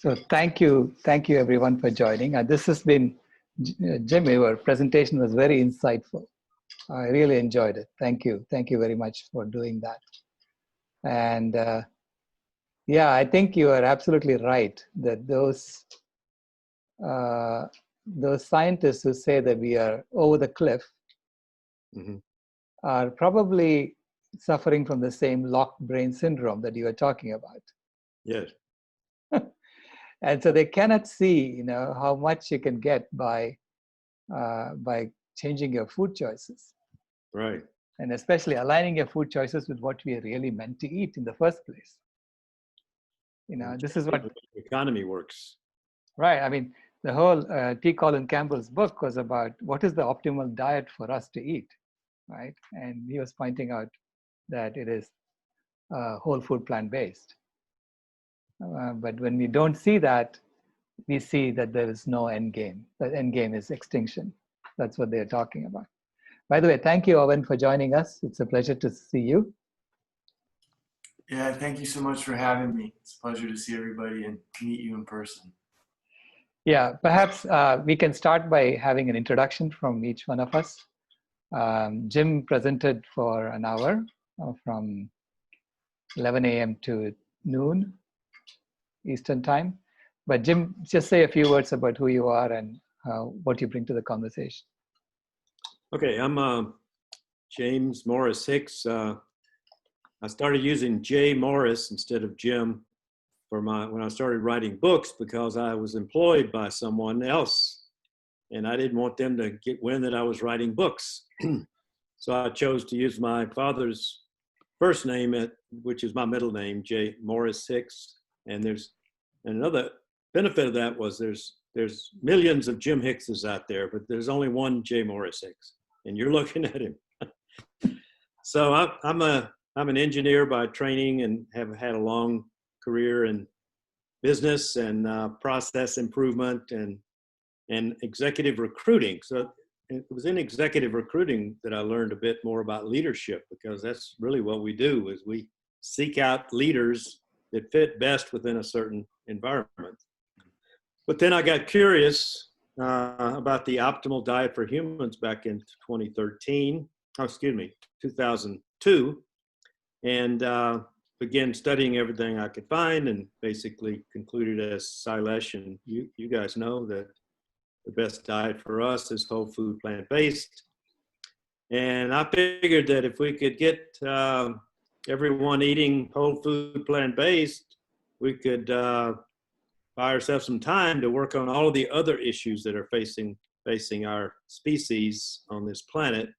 So thank you everyone for joining. This has been, Jim, your presentation was very insightful. I really enjoyed it. Thank you very much for doing that. And yeah, I think you are absolutely right that those scientists who say that we are over the cliff are probably suffering from the same locked brain syndrome that you are talking about. Yes. And so they cannot see, how much you can get by changing your food choices. Right. And especially aligning your food choices with what we are really meant to eat in the first place. This is what the economy works. Right. I mean, the whole T. Colin Campbell's book was about what is the optimal diet for us to eat, right? And he was pointing out that it is whole food plant-based. But when we don't see that, we see that there is no end game. The end game is extinction. That's what they're talking about. By the way, thank you, Owen, for joining us. It's a pleasure to see you. Yeah, thank you so much for having me. It's a pleasure to see everybody and meet you in person. Yeah, perhaps we can start by having an introduction from each one of us. Jim presented for an hour from 11 a.m. to noon Eastern time. But Jim, just say a few words about who you are and what you bring to the conversation. Okay, I'm James Morris Hicks. I started using J. Morris instead of Jim when I started writing books because I was employed by someone else and I didn't want them to get wind that I was writing books. So I chose to use my father's first name, which is my middle name, J. Morris Hicks. And another benefit of that was there's millions of Jim Hickses out there, but there's only one J. Morris Hicks, and you're looking at him. So I'm an engineer by training and have had a long career in business and process improvement and executive recruiting. So it was in executive recruiting that I learned a bit more about leadership, because that's really what we do, is we seek out leaders that fit best within a certain environment. But then I got curious about the optimal diet for humans back in 2002, and began studying everything I could find, and basically concluded as Silesh, and you guys know that the best diet for us is whole food plant-based. And I figured that if we could get everyone eating whole food plant-based, we could buy ourselves some time to work on all of the other issues that are facing our species on this planet.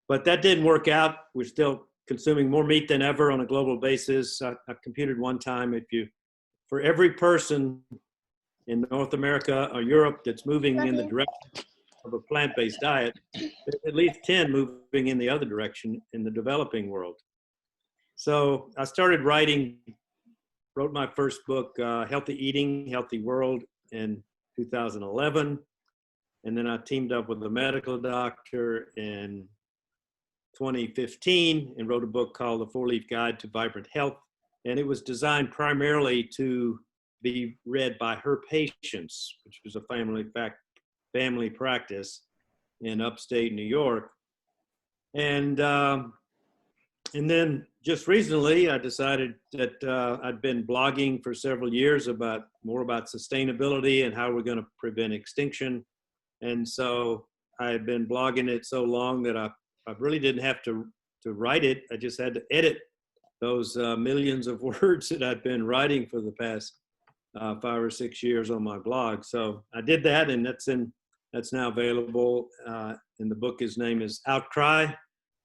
But that didn't work out. We're still consuming more meat than ever on a global basis. I computed one time, for every person in North America or Europe that's moving in the direction of a plant-based diet, there's at least 10 moving in the other direction in the developing world. So I started wrote my first book, Healthy Eating, Healthy World, in 2011. And then I teamed up with a medical doctor in 2015 and wrote a book called The Four-Leaf Guide to Vibrant Health. And it was designed primarily to be read by her patients, which was a family practice in upstate New York. And then just recently, I decided that I'd been blogging for several years more about sustainability and how we're going to prevent extinction. And so I had been blogging it so long that I really didn't have to write it. I just had to edit those millions of words that I'd been writing for the past 5 or 6 years on my blog. So I did that, and that's now available. And the book's name is Outcry: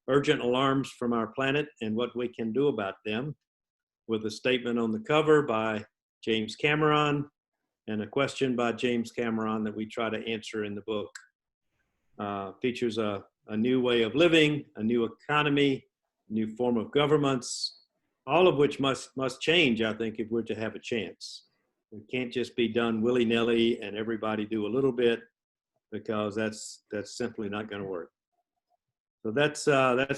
Urgent Alarms from Our Planet and What We Can Do About Them, with a statement on the cover by James Cameron and a question by James Cameron that we try to answer in the book. Features a new way of living, a new economy, a new form of governments, all of which must change, I think, if we're to have a chance. It can't just be done willy-nilly and everybody do a little bit, because that's simply not going to work. So that's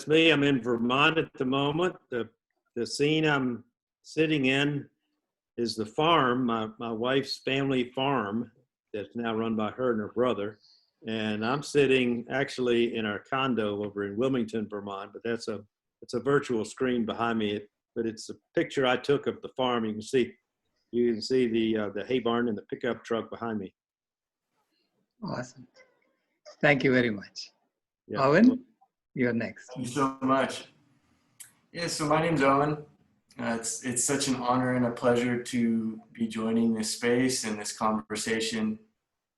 me. I'm in Vermont at the moment. The scene I'm sitting in is the farm, my wife's family farm that's now run by her and her brother. And I'm sitting actually in our condo over in Wilmington, Vermont, but it's a virtual screen behind me, but it's a picture I took of the farm. You can see the hay barn and the pickup truck behind me. Awesome. Thank you very much. Yeah. Owen, you're next. Thank you so much. Yeah, so my name's Owen. It's such an honor and a pleasure to be joining this space and this conversation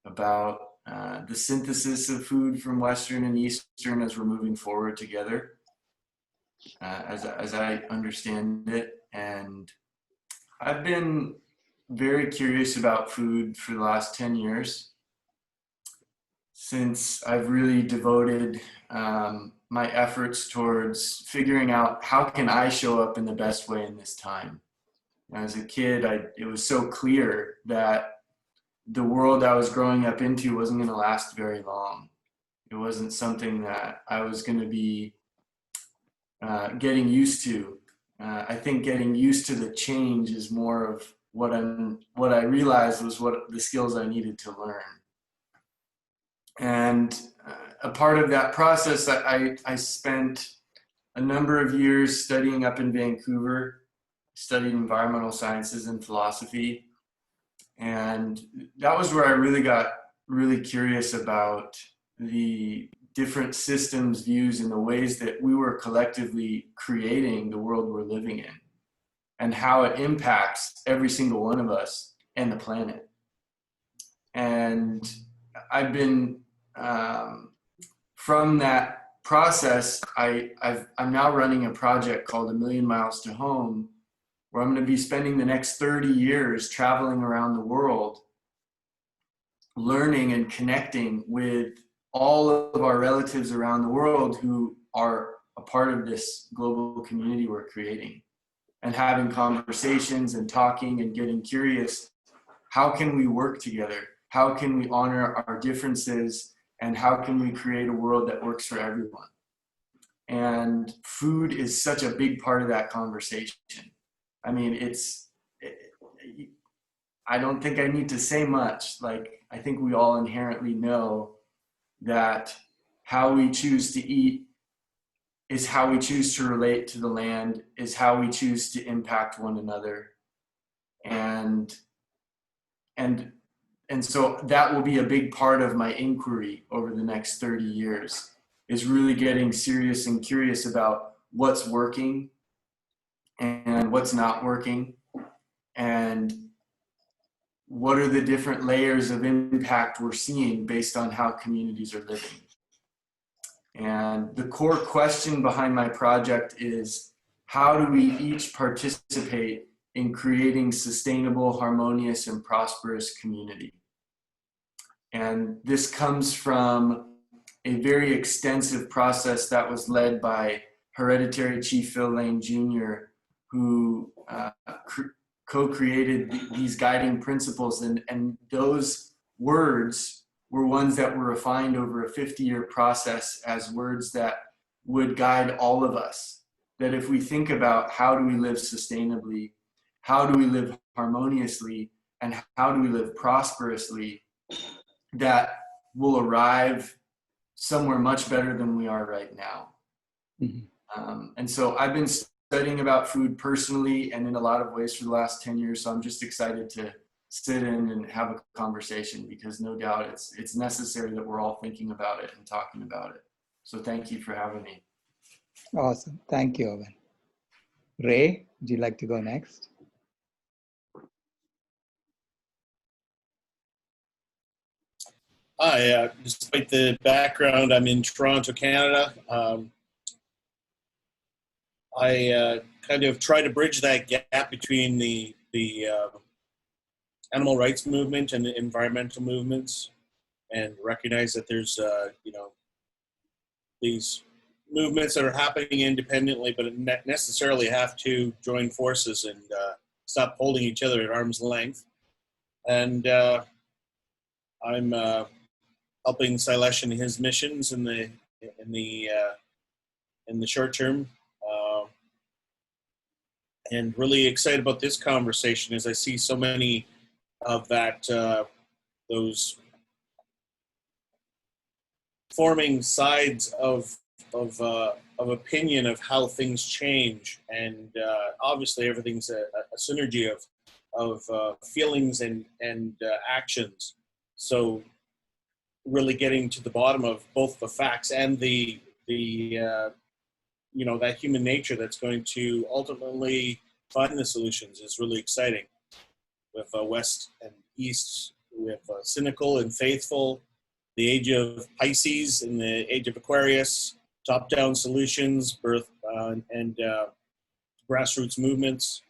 about the synthesis of food from Western and Eastern as we're moving forward together, as I understand it. And I've been very curious about food for the last 10 years, since I've really devoted my efforts towards figuring out how can I show up in the best way in this time. As a kid, it was so clear that the world I was growing up into wasn't going to last very long. It wasn't something that I was going to be getting used to. I think getting used to the change is more of what I realized was what the skills I needed to learn. And a part of that process, I spent a number of years studying up in Vancouver, studied environmental sciences and philosophy. And that was where I really got really curious about the different systems, views, and the ways that we were collectively creating the world we're living in, and how it impacts every single one of us and the planet. And I've been, from that process, I'm now running a project called A Million Miles to Home, where I'm going to be spending the next 30 years traveling around the world, learning and connecting with all of our relatives around the world who are a part of this global community we're creating, and having conversations and talking and getting curious. How can we work together? How can we honor our differences? And how can we create a world that works for everyone? And food is such a big part of that conversation. I mean, I don't think I need to say much. Like, I think we all inherently know that how we choose to eat is how we choose to relate to the land, is how we choose to impact one another. And so that will be a big part of my inquiry over the next 30 years, is really getting serious and curious about what's working and what's not working, and what are the different layers of impact we're seeing based on how communities are living. And the core question behind my project is, how do we each participate in creating sustainable, harmonious, and prosperous community? And this comes from a very extensive process that was led by Hereditary Chief Phil Lane Jr., who co-created these guiding principles. And those words were ones that were refined over a 50-year process as words that would guide all of us. That if we think about how do we live sustainably, how do we live harmoniously, and how do we live prosperously, that will arrive somewhere much better than we are right now. Mm-hmm. And so I've been studying about food personally and in a lot of ways for the last 10 years. So I'm just excited to sit in and have a conversation, because no doubt it's necessary that we're all thinking about it and talking about it. So thank you for having me. Awesome. Thank you, Owen. Ray, would you like to go next? Hi, despite the background, I'm in Toronto, Canada. I kind of try to bridge that gap between the animal rights movement and the environmental movements, and recognize that there's these movements that are happening independently, but necessarily have to join forces and stop holding each other at arm's length. And I'm helping Sailesh in his missions in the short term, and really excited about this conversation as I see so many of those forming sides of opinion of how things change, and obviously everything's a synergy of feelings and actions. So really getting to the bottom of both the facts and the that human nature that's going to ultimately find the solutions is really exciting. With West and East, we have cynical and faithful, the age of Pisces and the age of Aquarius, top-down solutions, birth and grassroots movements.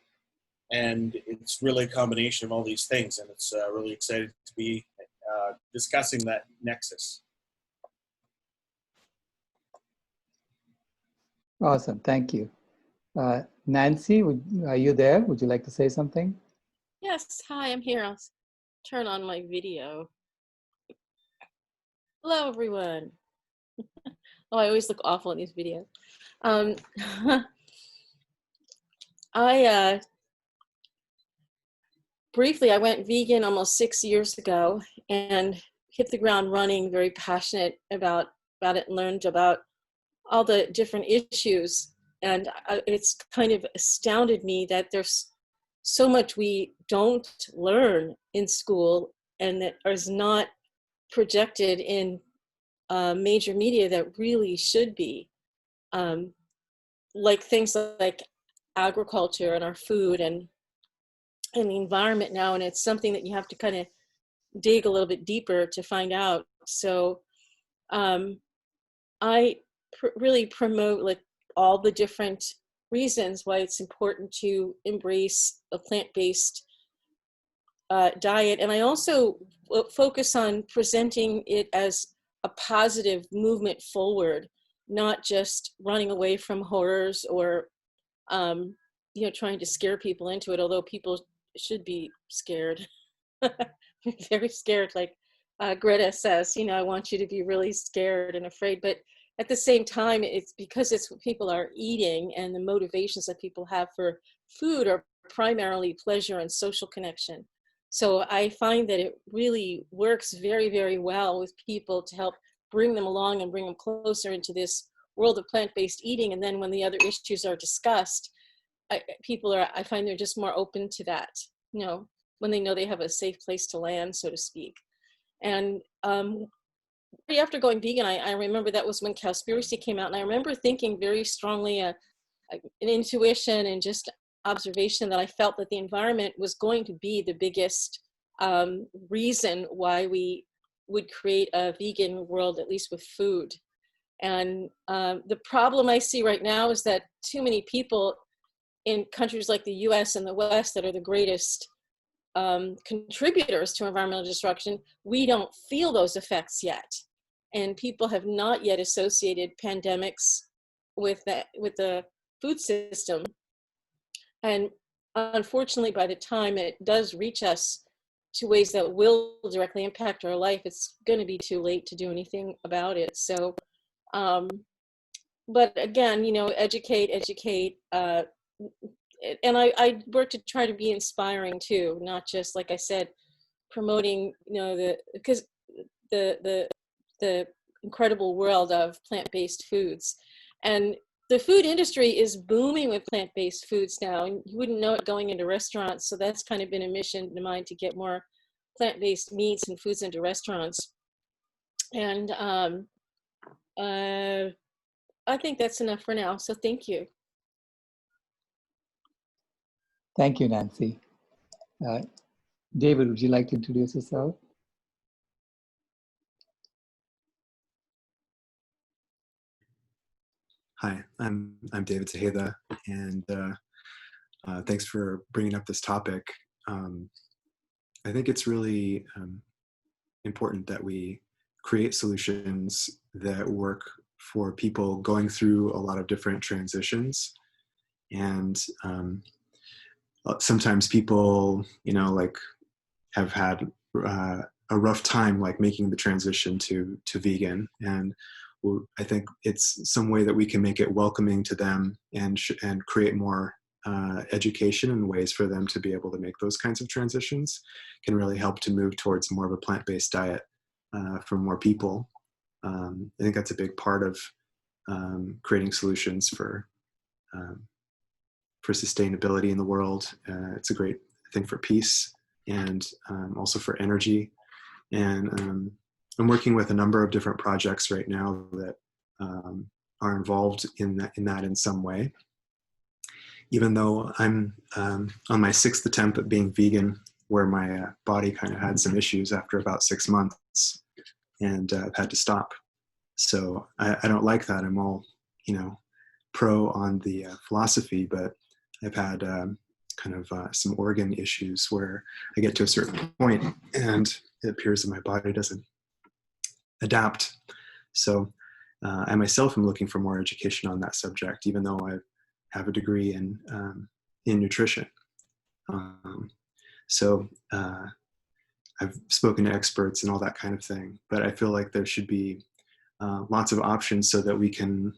And it's really a combination of all these things. And it's really exciting to be discussing that nexus. Awesome, thank you. Nancy, are you there? Would you like to say something? Yes, hi, I'm here. I'll turn on my video. Hello, everyone. Oh, I always look awful in these videos. Briefly, I went vegan almost 6 years ago and hit the ground running, very passionate about it, and learned about all the different issues. And it's kind of astounded me that there's so much we don't learn in school and that is not projected in major media that really should be. Like things like agriculture and our food and the environment now, and it's something that you have to kind of dig a little bit deeper to find out. So I really promote like all the different reasons why it's important to embrace a plant-based diet. And I also focus on presenting it as a positive movement forward, not just running away from horrors or trying to scare people into it, although people should be scared. Very scared, like Greta says, I want you to be really scared and afraid. But at the same time, it's because it's what people are eating, and the motivations that people have for food are primarily pleasure and social connection. So I find that it really works very, very well with people to help bring them along and bring them closer into this world of plant-based eating. And then when the other issues are discussed, I find they're just more open to that, when they know they have a safe place to land, so to speak. And after going vegan, I remember that was when Cowspiracy came out. And I remember thinking very strongly, an intuition and just observation that I felt that the environment was going to be the biggest reason why we would create a vegan world, at least with food. And the problem I see right now is that too many people in countries like the US and the West that are the greatest contributors to environmental destruction, we don't feel those effects yet. And people have not yet associated pandemics with the food system. And unfortunately, by the time it does reach us to ways that will directly impact our life, it's going to be too late to do anything about it. So, but again, educate. And I work to try to be inspiring too, not just, like I said, promoting, because the incredible world of plant-based foods. And the food industry is booming with plant-based foods now, and you wouldn't know it going into restaurants. So that's kind of been a mission of mine, to get more plant-based meats and foods into restaurants. And I think that's enough for now. So thank you. Thank you, Nancy. David, would you like to introduce yourself? Hi, I'm David Tejeda, and thanks for bringing up this topic. I think it's really important that we create solutions that work for people going through a lot of different transitions. And sometimes people, have had a rough time, like making the transition to vegan. And I think it's some way that we can make it welcoming to them and create more education and ways for them to be able to make those kinds of transitions can really help to move towards more of a plant-based diet for more people. I think that's a big part of creating solutions for sustainability in the world. It's a great thing for peace and also for energy. And I'm working with a number of different projects right now that are involved in that in some way. Even though I'm on my 6th attempt at being vegan, where my body kind of had some issues after about 6 months, and I've had to stop. So I don't like that. I'm all, pro on the philosophy, but I've had kind of some organ issues where I get to a certain point and it appears that my body doesn't adapt. So I myself am looking for more education on that subject, even though I have a degree in nutrition. So I've spoken to experts and all that kind of thing, but I feel like there should be lots of options so that we can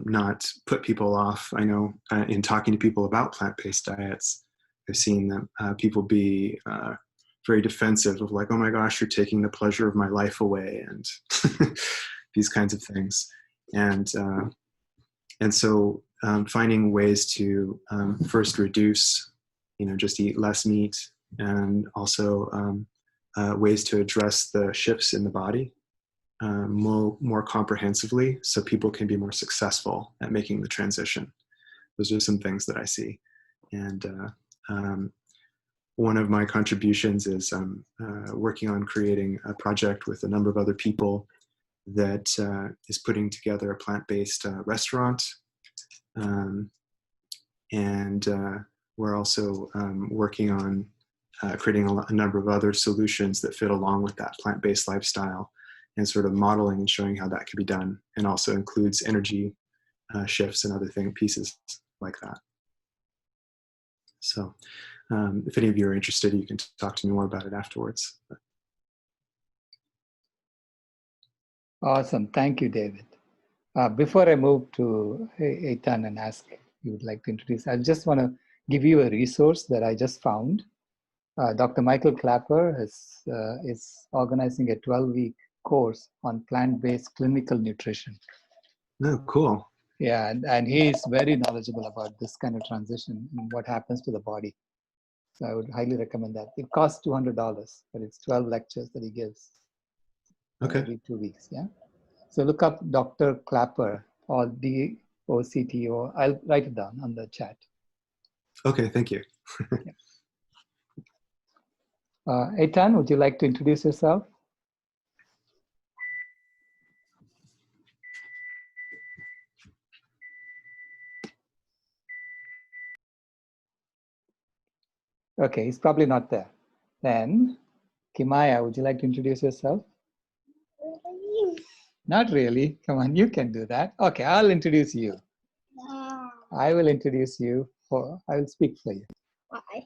not put people off. I know in talking to people about plant-based diets, I've seen that people be very defensive of like, oh my gosh, you're taking the pleasure of my life away, and these kinds of things. And so finding ways to first reduce, just eat less meat, and also ways to address the shifts in the body more comprehensively, so people can be more successful at making the transition. Those are some things that I see. And one of my contributions is working on creating a project with a number of other people that is putting together a plant-based restaurant. And we're also working on creating a number of other solutions that fit along with that plant-based lifestyle, and sort of modeling and showing how that can be done, and also includes energy shifts and other pieces like that. So if any of you are interested, you can talk to me more about it afterwards. Awesome. Thank you, David. Before I move to Eitan and ask if you would like to introduce, I just want to give you a resource that I just found. Dr. Michael Clapper is organizing a 12-week course on plant-based clinical nutrition. Oh, cool. Yeah, and he's very knowledgeable about this kind of transition and what happens to the body. So I would highly recommend that. It costs $200, but it's 12 lectures that he gives every 2 weeks. Yeah. So look up Dr. Clapper, or DOCTO. I'll write it down on the chat. Okay, thank you. Yeah. Eitan, would you like to introduce yourself? Okay, he's probably not there. Then, Kimaya, would you like to introduce yourself? Not really. Come on, you can do that. Okay, I'll introduce you. I will introduce you. I will speak for you. Why?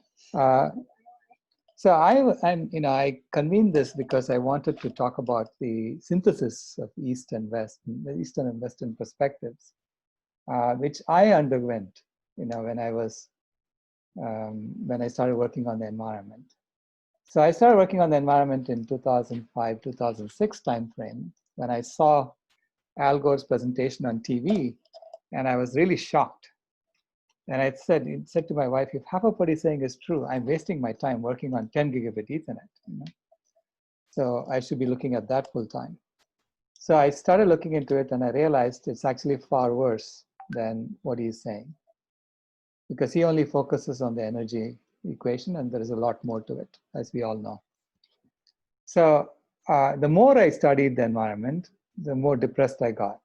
So I convened this because I wanted to talk about the synthesis of East and West, the Eastern and Western perspectives, which I underwent, when I started working on the environment. So I started working on the environment in 2005, 2006 timeframe, when I saw Al Gore's presentation on TV, and I was really shocked. And I said to my wife, if half of what he's saying is true, I'm wasting my time working on 10 gigabit Ethernet. So I should be looking at that full time. So I started looking into it, and I realized it's actually far worse than what he's saying, because he only focuses on the energy equation, and there is a lot more to it, as we all know. So the more I studied the environment, the more depressed I got.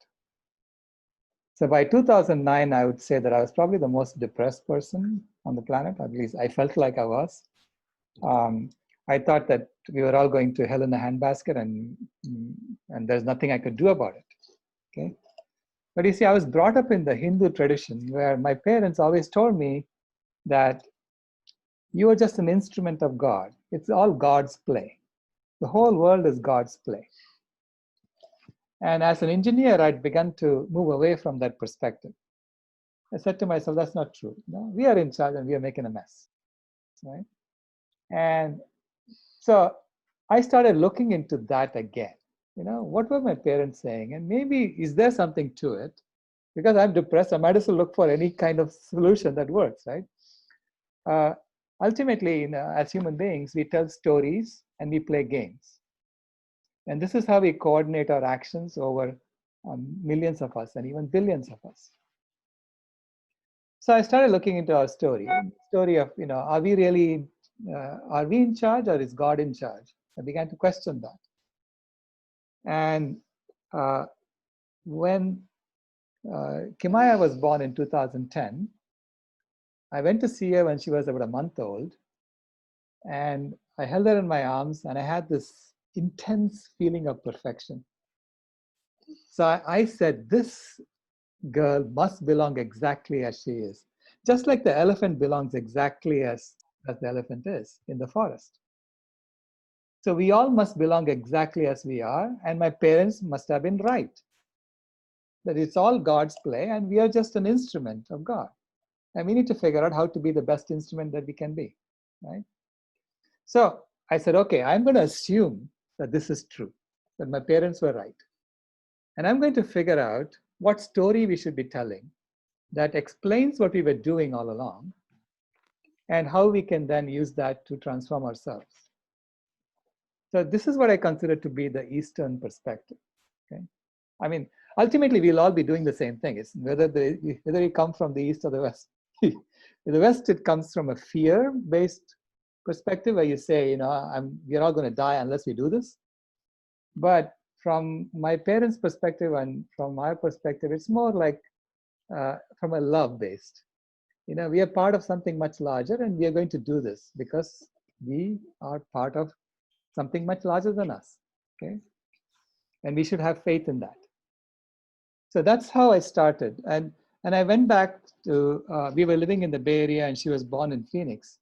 So by 2009, I would say that I was probably the most depressed person on the planet. At least I felt like I was. I thought that we were all going to hell in a handbasket, and there's nothing I could do about it. Okay. But you see, I was brought up in the Hindu tradition, where my parents always told me that you are just an instrument of God. It's all God's play. The whole world is God's play. And as an engineer, I'd begun to move away from that perspective. I said to myself, that's not true. No, we are in charge and we are making a mess, right? And so I started looking into that again. What were my parents saying? And maybe, is there something to it? Because I'm depressed, I might as well look for any kind of solution that works, right? Ultimately, as human beings, we tell stories and we play games. And this is how we coordinate our actions over millions of us and even billions of us. So I started looking into our story of, are we really, are we in charge or is God in charge? I began to question that. And when Kimaya was born in 2010, I went to see her when she was about a month old. And I held her in my arms and I had this intense feeling of perfection. So I said, this girl must belong exactly as she is. Just like the elephant belongs exactly as the elephant is in the forest. So we all must belong exactly as we are, and my parents must have been right. That it's all God's play, and we are just an instrument of God. And we need to figure out how to be the best instrument that we can be, right? So I said, okay, I'm going to assume that this is true, that my parents were right. And I'm going to figure out what story we should be telling that explains what we were doing all along and how we can then use that to transform ourselves. So this is what I consider to be the Eastern perspective. Okay, I mean, ultimately we'll all be doing the same thing. It's whether you come from the East or the West. In the West, it comes from a fear-based perspective where you say, we're all going to die unless we do this. But from my parents' perspective and from my perspective, it's more like from a love-based. We are part of something much larger, and we are going to do this because we are part of something much larger than us, okay? And we should have faith in that. So that's how I started. And I went back to, we were living in the Bay Area and she was born in Phoenix,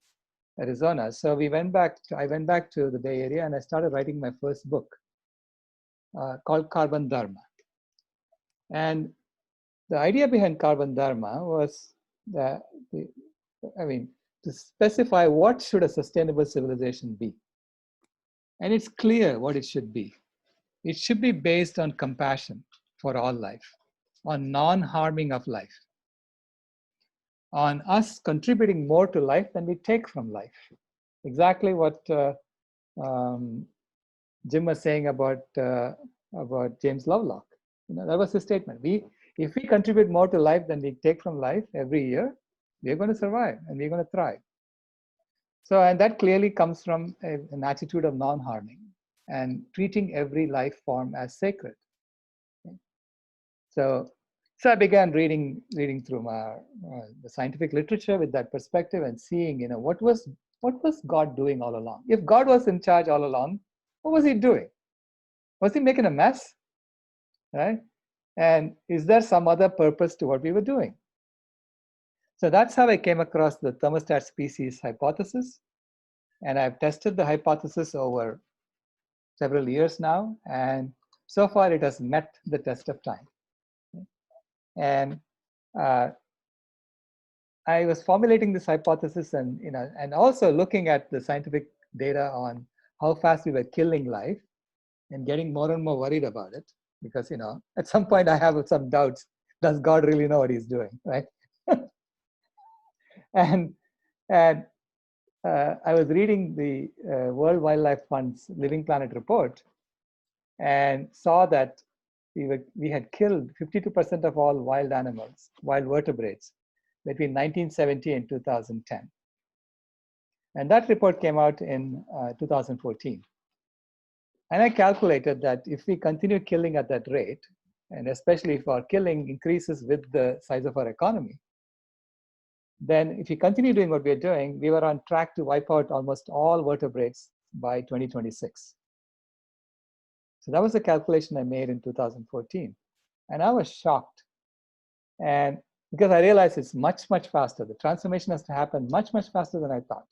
Arizona. So I went back to the Bay Area and I started writing my first book called Carbon Dharma. And the idea behind Carbon Dharma was to specify what should a sustainable civilization be. And it's clear what it should be. It should be based on compassion for all life, on non-harming of life, on us contributing more to life than we take from life. Exactly what Jim was saying about James Lovelock. That was his statement. If we contribute more to life than we take from life every year, we're going to survive and we're going to thrive. So, and that clearly comes from an attitude of non-harming and treating every life form as sacred. Okay? So I began reading through the scientific literature with that perspective and seeing, what was God doing all along? If God was in charge all along, what was he doing? Was he making a mess? Right? And is there some other purpose to what we were doing? So that's how I came across the thermostat species hypothesis. And I've tested the hypothesis over several years now. And so far it has met the test of time. And I was formulating this hypothesis and also looking at the scientific data on how fast we were killing life and getting more and more worried about it. Because, at some point I have some doubts. Does God really know what he's doing, right? and I was reading the World Wildlife Fund's Living Planet report and saw that we had killed 52% of all wild animals, wild vertebrates, between 1970 and 2010. And that report came out in 2014. And I calculated that if we continue killing at that rate, and especially if our killing increases with the size of our economy, then if we continue doing what we're doing, we were on track to wipe out almost all vertebrates by 2026. So that was the calculation I made in 2014. And I was shocked. And because I realized it's much, much faster. The transformation has to happen much, much faster than I thought.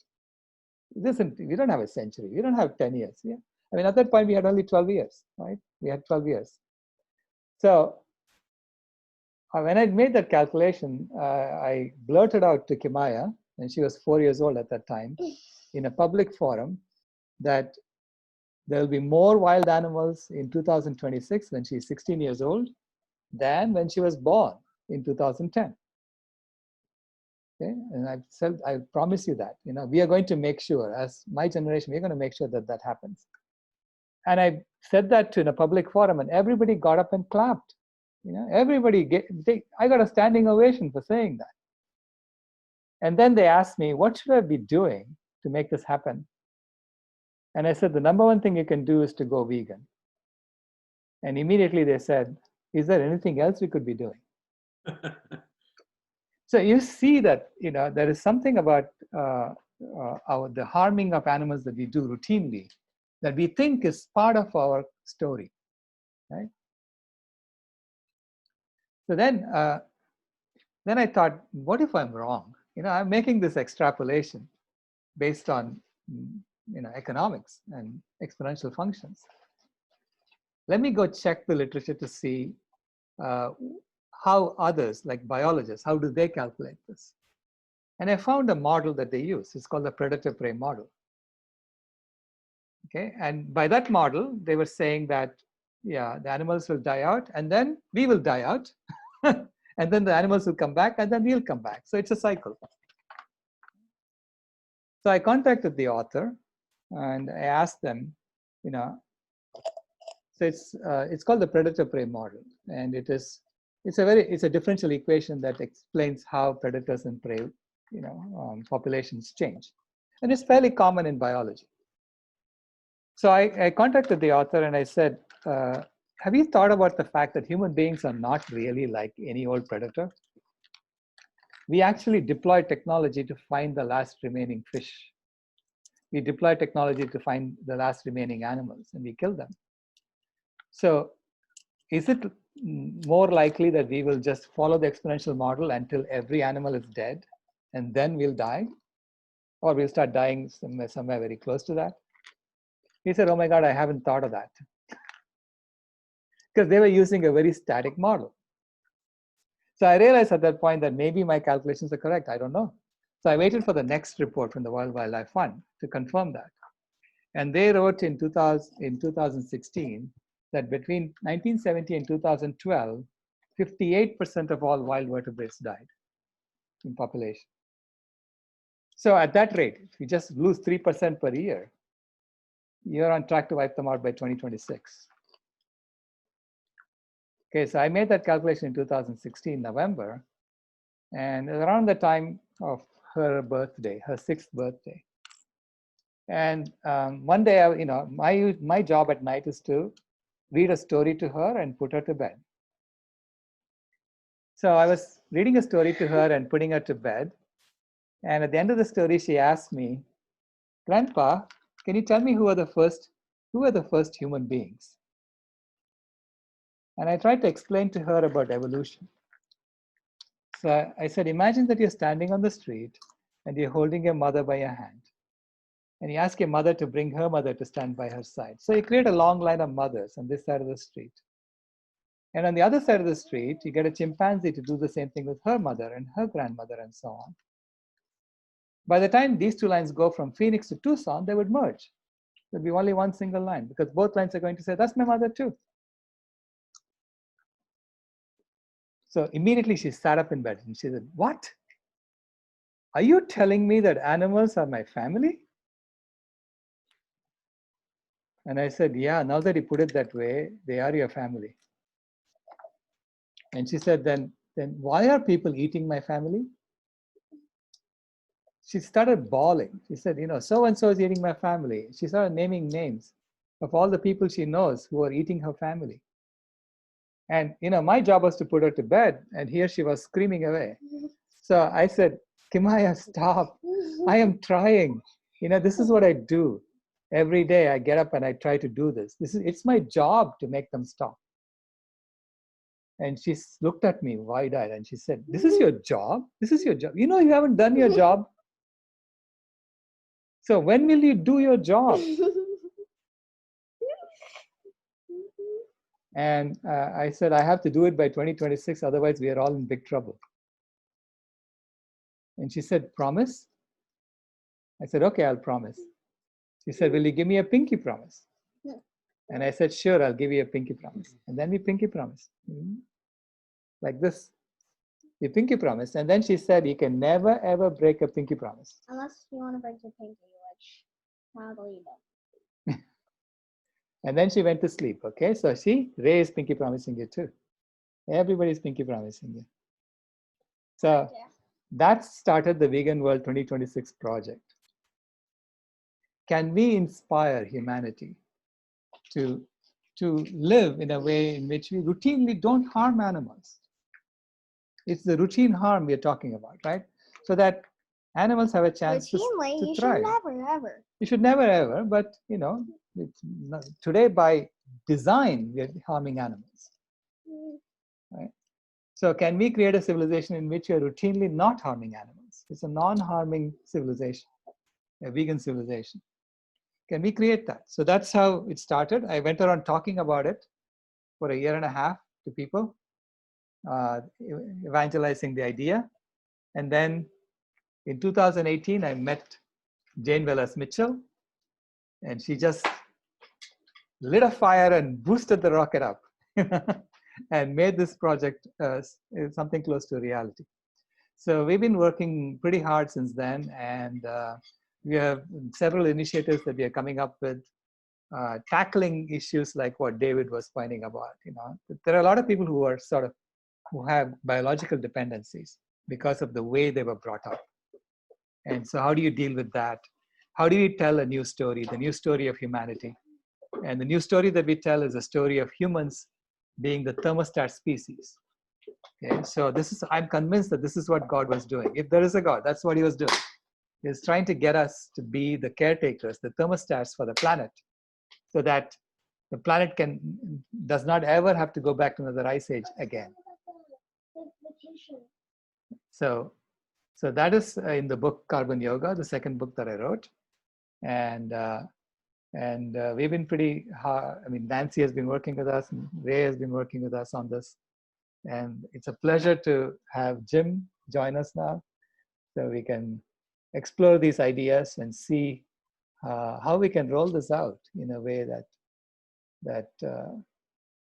We don't have a century. We don't have 10 years. Yeah? I mean, at that point, we had only 12 years, right? We had 12 years. So when I made that calculation, I blurted out to Kimaya, and she was 4 years old at that time, in a public forum, that there will be more wild animals in 2026 when she's 16 years old than when she was born in 2010. Okay, and I said, I promise you that, we are going to make sure, as my generation, we're going to make sure that that happens. And I said that in a public forum, and everybody got up and clapped. I got a standing ovation for saying that. And then they asked me, what should I be doing to make this happen? And I said, the number one thing you can do is to go vegan. And immediately they said, is there anything else we could be doing? So you see that, there is something about the harming of animals that we do routinely that we think is part of our story, right? So then I thought, what if I'm wrong? I'm making this extrapolation based on, economics and exponential functions. Let me go check the literature to see how others, like biologists, how do they calculate this? And I found a model that they use. It's called the predator-prey model. Okay, and by that model, they were saying that, yeah, the animals will die out, and then we will die out, and then the animals will come back, and then we'll come back. So it's a cycle. So I contacted the author, and I asked them, so it's called the predator-prey model, and it's a differential equation that explains how predators and prey, populations change, and it's fairly common in biology. So I contacted the author and I said, have you thought about the fact that human beings are not really like any old predator? We actually deploy technology to find the last remaining fish. We deploy technology to find the last remaining animals, and we kill them. So is it more likely that we will just follow the exponential model until every animal is dead, and then we'll die? Or we'll start dying somewhere very close to that? He said, oh my God, I haven't thought of that. Because they were using a very static model. So I realized at that point that maybe my calculations are correct. I don't know. So I waited for the next report from the World Wildlife Fund to confirm that. And they wrote in 2016 that between 1970 and 2012, 58% of all wild vertebrates died in population. So at that rate, if you just lose 3% per year, you're on track to wipe them out by 2026. Okay, so I made that calculation in 2016, November, and around the time of her birthday, her 6th birthday. And one day, my job at night is to read a story to her and put her to bed. So I was reading a story to her and putting her to bed. And at the end of the story, she asked me, Grandpa, can you tell me who are the first human beings? And I tried to explain to her about evolution. So I said, imagine that you're standing on the street and you're holding your mother by your hand. And you ask your mother to bring her mother to stand by her side. So you create a long line of mothers on this side of the street. And on the other side of the street, you get a chimpanzee to do the same thing with her mother and her grandmother and so on. By the time these two lines go from Phoenix to Tucson, they would merge. There'd be only one single line because both lines are going to say, that's my mother too. So immediately she sat up in bed and she said, what? Are you telling me that animals are my family? And I said, yeah, now that you put it that way, they are your family. And she said, then why are people eating my family? She started bawling. She said, so-and-so is eating my family. She started naming names of all the people she knows who are eating her family. And, my job was to put her to bed, and here she was screaming away. So I said, Kimaya, stop. I am trying. This is what I do. Every day I get up and I try to do this. It's my job to make them stop. And she looked at me wide-eyed and she said, this is your job? This is your job? You haven't done your job. So when will you do your job? And I said, I have to do it by 2026, otherwise we are all in big trouble. And she said, promise? I said, okay, I'll promise. She said, will you give me a pinky promise? And I said, sure, I'll give you a pinky promise. And then we pinky promised. Like this. You pinky promise. And then she said, you can never, ever break a pinky promise. Unless you want to break your pinky, which probably don't. And then she went to sleep. Okay, so see, Ray is pinky promising you too. Everybody's pinky promising you. So that started the Vegan World 2026 project. Can we inspire humanity to live in a way in which we routinely don't harm animals? It's the routine harm we're talking about, right? So that animals have a chance to thrive. You should never, ever. You should never, ever, but you know, it's not, today by design, we're harming animals, right? So can we create a civilization in which you're routinely not harming animals? It's a non-harming civilization, a vegan civilization. Can we create that? So that's how it started. I went around talking about it for a year and a half to people, evangelizing the idea. And then in 2018, I met Jane Wells Mitchell, and she just lit a fire and boosted the rocket up and made this project something close to reality. So we've been working pretty hard since then, and we have several initiatives that we are coming up with, tackling issues like what David was pointing about. You know, there are a lot of people who are who have biological dependencies because of the way they were brought up. And so how do you deal with that? How do you tell a new story, the new story of humanity? And the new story that we tell is a story of humans being the thermostat species. Okay, so I'm convinced that this is what God was doing. If there is a God, that's what he was doing. He was trying to get us to be the caretakers, the thermostats for the planet, so that the planet does not ever have to go back to another ice age again. So that is in the book Carbon Yoga, the second book that I wrote. And we've been pretty hard. I mean, Nancy has been working with us, and Ray has been working with us on this. And it's a pleasure to have Jim join us now, so we can explore these ideas and see how we can roll this out in a way that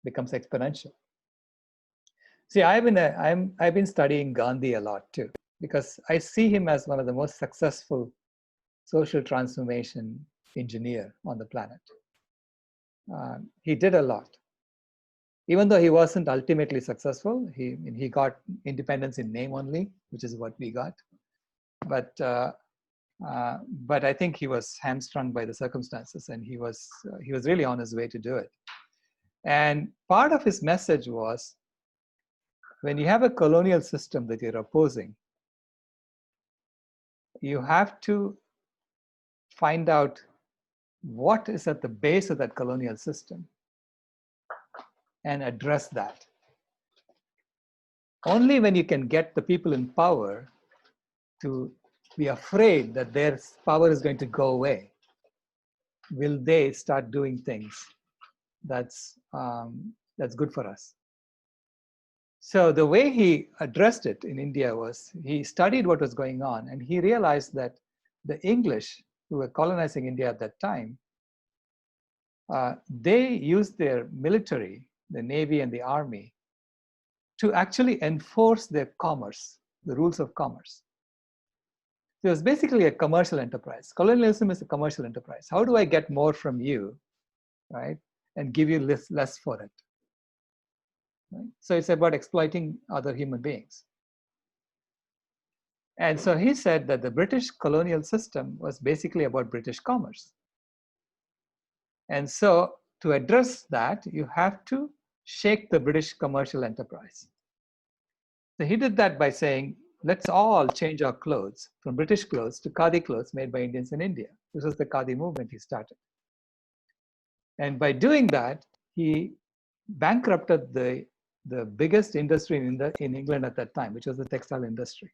becomes exponential. See, I've been studying Gandhi a lot too, because I see him as one of the most successful social transformation engineer on the planet. He did a lot. Even though he wasn't ultimately successful, he got independence in name only, which is what we got. But I think he was hamstrung by the circumstances, and he was really on his way to do it. And part of his message was, when you have a colonial system that you're opposing, you have to find out what is at the base of that colonial system and address that. Only when you can get the people in power to be afraid that their power is going to go away will they start doing things that's good for us. So the way he addressed it in India was, he studied what was going on, and he realized that the English who were colonizing India at that time, they used their military, the Navy and the Army, to actually enforce their commerce, the rules of commerce. So it was basically a commercial enterprise. Colonialism is a commercial enterprise. How do I get more from you, right, and give you less for it? Right? So it's about exploiting other human beings. And so he said that the British colonial system was basically about British commerce. And so to address that, you have to shake the British commercial enterprise. So he did that by saying, let's all change our clothes from British clothes to Khadi clothes made by Indians in India. This was the Khadi movement he started. And by doing that, he bankrupted the biggest industry in England at that time, which was the textile industry.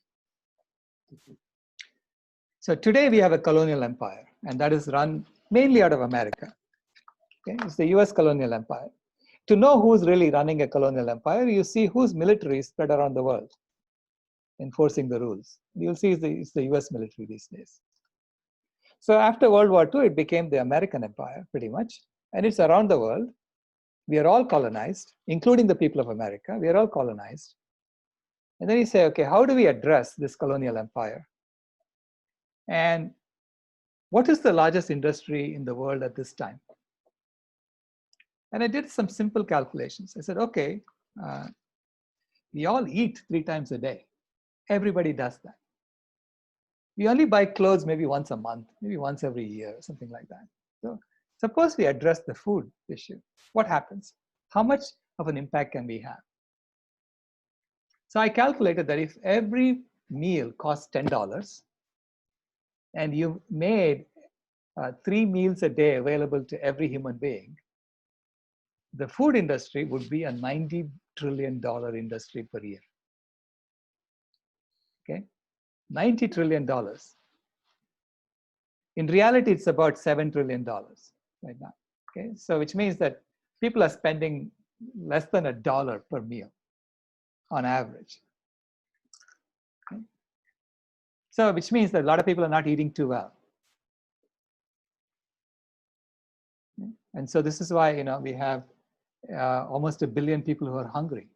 So today we have a colonial empire, and that is run mainly out of America. Okay? It's the US colonial empire. to know who's really running a colonial empire, you see whose military is spread around the world enforcing the rules. You'll see it's the US military these days. So after World War II, it became the American empire, pretty much. And it's around the world. We are all colonized, including the people of America. We are all colonized. And then you say, okay, how do we address this colonial empire? And what is the largest industry in the world at this time? And I did some simple calculations. I said, okay, we all eat 3 times a day. Everybody does that. We only buy clothes maybe once a month, maybe once every year, something like that. So suppose we address the food issue. What happens? How much of an impact can we have? So I calculated that if every meal costs $10 and you made 3 meals a day available to every human being, the food industry would be a $90 trillion industry per year. Okay, $90 trillion. In reality, it's about $7 trillion right now. Okay, so which means that people are spending less than $1 per meal on average. Okay. So which means that a lot of people are not eating too well. Okay. And so this is why we have almost 1 billion people who are hungry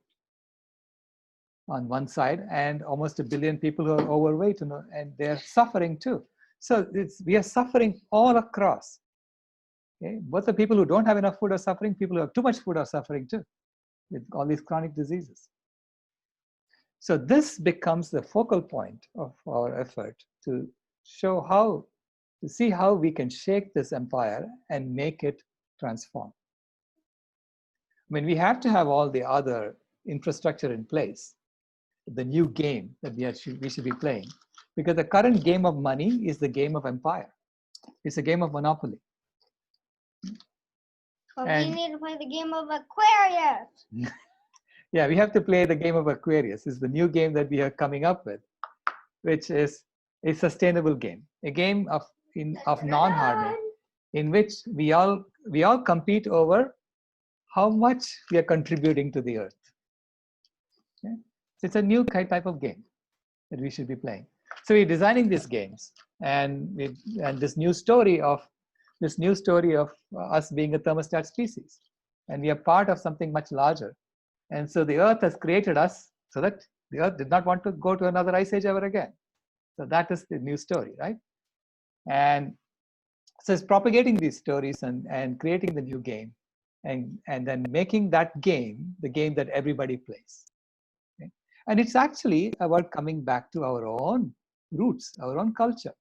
on one side, and almost 1 billion people who are overweight, and they're suffering too. So we are suffering all across. Okay? Both the people who don't have enough food are suffering, people who have too much food are suffering too, with all these chronic diseases. So this becomes the focal point of our effort to see how we can shake this empire and make it transform. I mean, we have to have all the other infrastructure in place, the new game that we should be playing, because the current game of money is the game of empire. It's a game of monopoly. But we need to play the game of Aquarius. Yeah, we have to play the game of Aquarius. It's the new game that we are coming up with, which is a sustainable game, a game of non-harming, in which we all compete over how much we are contributing to the earth. Okay? So it's a new type of game that we should be playing. So we're designing these games, and this new story of us being a thermostat species, and we are part of something much larger. And so the earth has created us so that the earth did not want to go to another ice age ever again. So that is the new story, right? And so it's propagating these stories and creating the new game, and then making that game the game that everybody plays. Okay? And it's actually about coming back to our own roots, our own culture.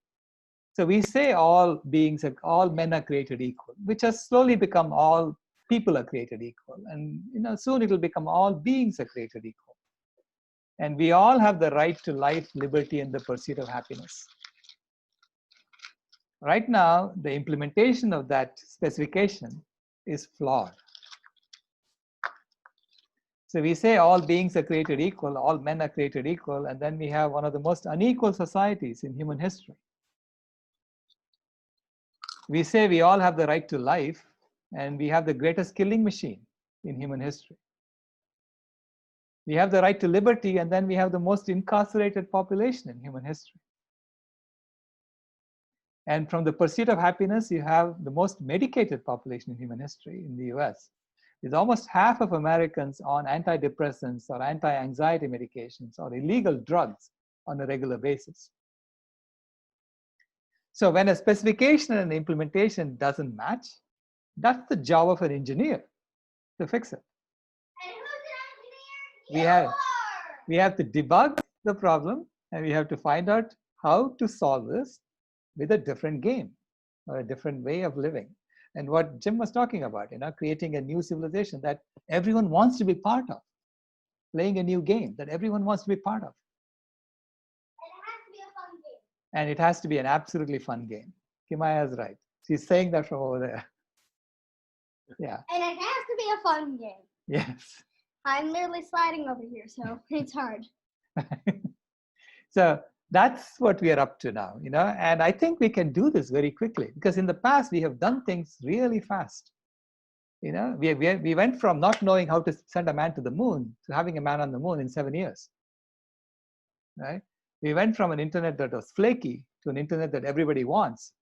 So we say all men are created equal, which has slowly become all people are created equal. And soon it will become all beings are created equal. And we all have the right to life, liberty, and the pursuit of happiness. Right now, the implementation of that specification is flawed. So we say all beings are created equal, all men are created equal, and then we have one of the most unequal societies in human history. We say we all have the right to life, and we have the greatest killing machine in human history. We have the right to liberty, and then we have the most incarcerated population in human history. And from the pursuit of happiness, you have the most medicated population in human history in the US. There's almost half of Americans on antidepressants or anti-anxiety medications or illegal drugs on a regular basis. So when a specification and implementation doesn't match, that's the job of an engineer to fix it. And who's an engineer? We have to debug the problem, and we have to find out how to solve this with a different game or a different way of living. And what Jim was talking about, creating a new civilization that everyone wants to be part of, playing a new game that everyone wants to be part of. And it has to be an absolutely fun game. Kimaya is right. She's saying that from over there. Yeah. And it has to be a fun game. Yes. I'm literally sliding over here, so it's hard. So that's what we are up to now, and I think we can do this very quickly, because in the past we have done things really fast. You know, we went from not knowing how to send a man to the moon to having a man on the moon in 7 years. Right? We went from an internet that was flaky to an internet that everybody wants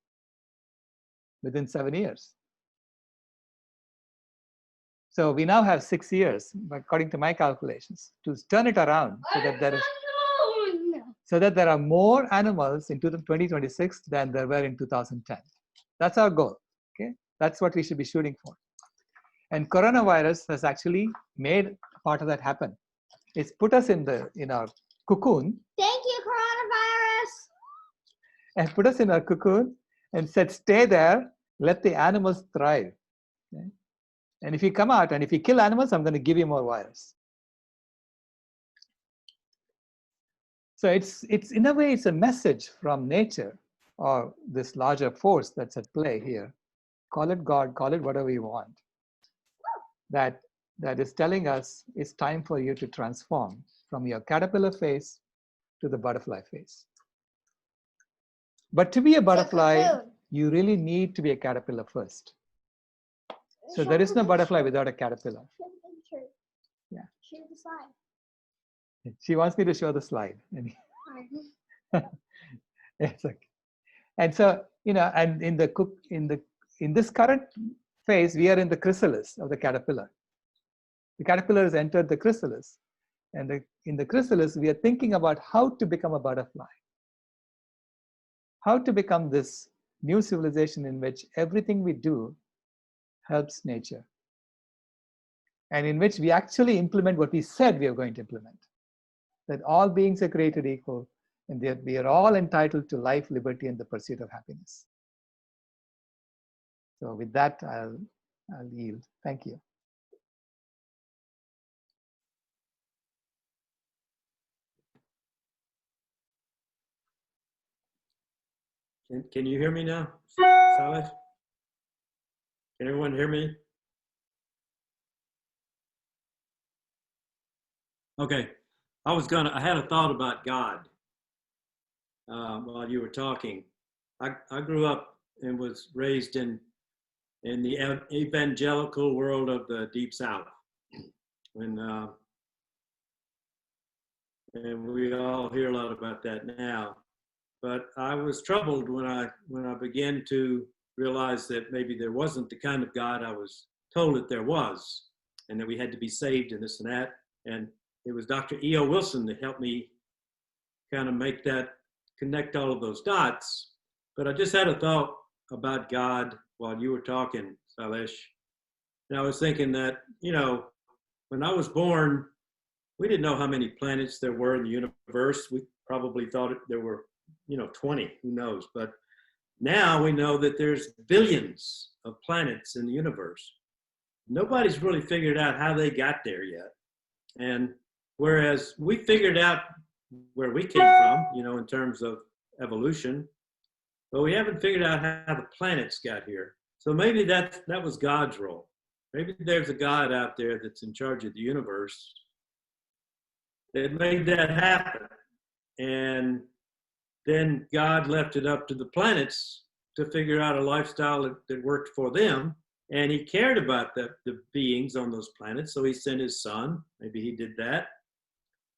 within 7 years. So we now have 6 years, according to my calculations, to turn it around so that there are more animals in 2026 than there were in 2010. That's our goal. Okay, that's what we should be shooting for. And coronavirus has actually made part of that happen. It's put us in our cocoon. Thank you, coronavirus. And put us in our cocoon and said, stay there, let the animals thrive. Okay? And if you come out and if you kill animals, I'm going to give you more virus. So it's in a way, it's a message from nature or this larger force that's at play here. Call it God, call it whatever you want. That is telling us it's time for you to transform from your caterpillar phase to the butterfly phase. But to be a butterfly, you really need to be a caterpillar first. So there is no butterfly without a caterpillar. Yeah. Show the slide. She wants me to show the slide. It's okay. And so, you know, and in this current phase, we are in the chrysalis of the caterpillar. The caterpillar has entered the chrysalis. And in the chrysalis, we are thinking about how to become a butterfly. How to become this new civilization in which everything we do helps nature. And in which we actually implement what we said we are going to implement. That all beings are created equal and that we are all entitled to life, liberty, and the pursuit of happiness. So with that, I'll yield. Thank you. Can you hear me now, Silas? Can everyone hear me? Okay, I had a thought about God while you were talking. I grew up and was raised in the evangelical world of the Deep South. And we all hear a lot about that now. But I was troubled when I began to realize that maybe there wasn't the kind of God I was told that there was, and that we had to be saved and this and that. And it was Dr. E.O. Wilson that helped me kind of connect all of those dots. But I just had a thought about God while you were talking, Sailesh. And I was thinking that, you know, when I was born, we didn't know how many planets there were in the universe. We probably thought there were, 20, who knows? But now we know that there's billions of planets in the universe. Nobody's really figured out how they got there yet. And whereas we figured out where we came from, in terms of evolution, but we haven't figured out how the planets got here. So maybe that was God's role. Maybe there's a God out there that's in charge of the universe that made that happen. And then God left it up to the planets to figure out a lifestyle that worked for them. And he cared about the beings on those planets. So he sent his son. Maybe he did that.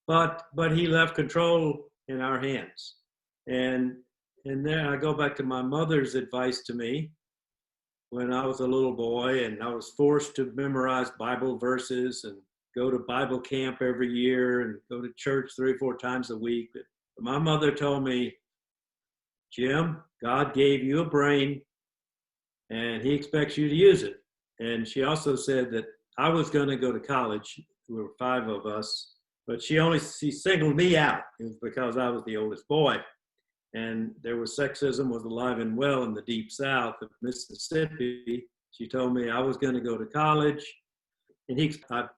But he left control in our hands. And then I go back to my mother's advice to me when I was a little boy, and I was forced to memorize Bible verses and go to Bible camp every year and go to church 3 or 4 times a week. But my mother told me, Jim, God gave you a brain and he expects you to use it. And she also said that I was going to go to college. There were 5 of us, but she singled me out. It was because I was the oldest boy. And there was sexism was alive and well in the Deep South of Mississippi. She told me I was going to go to college. And I've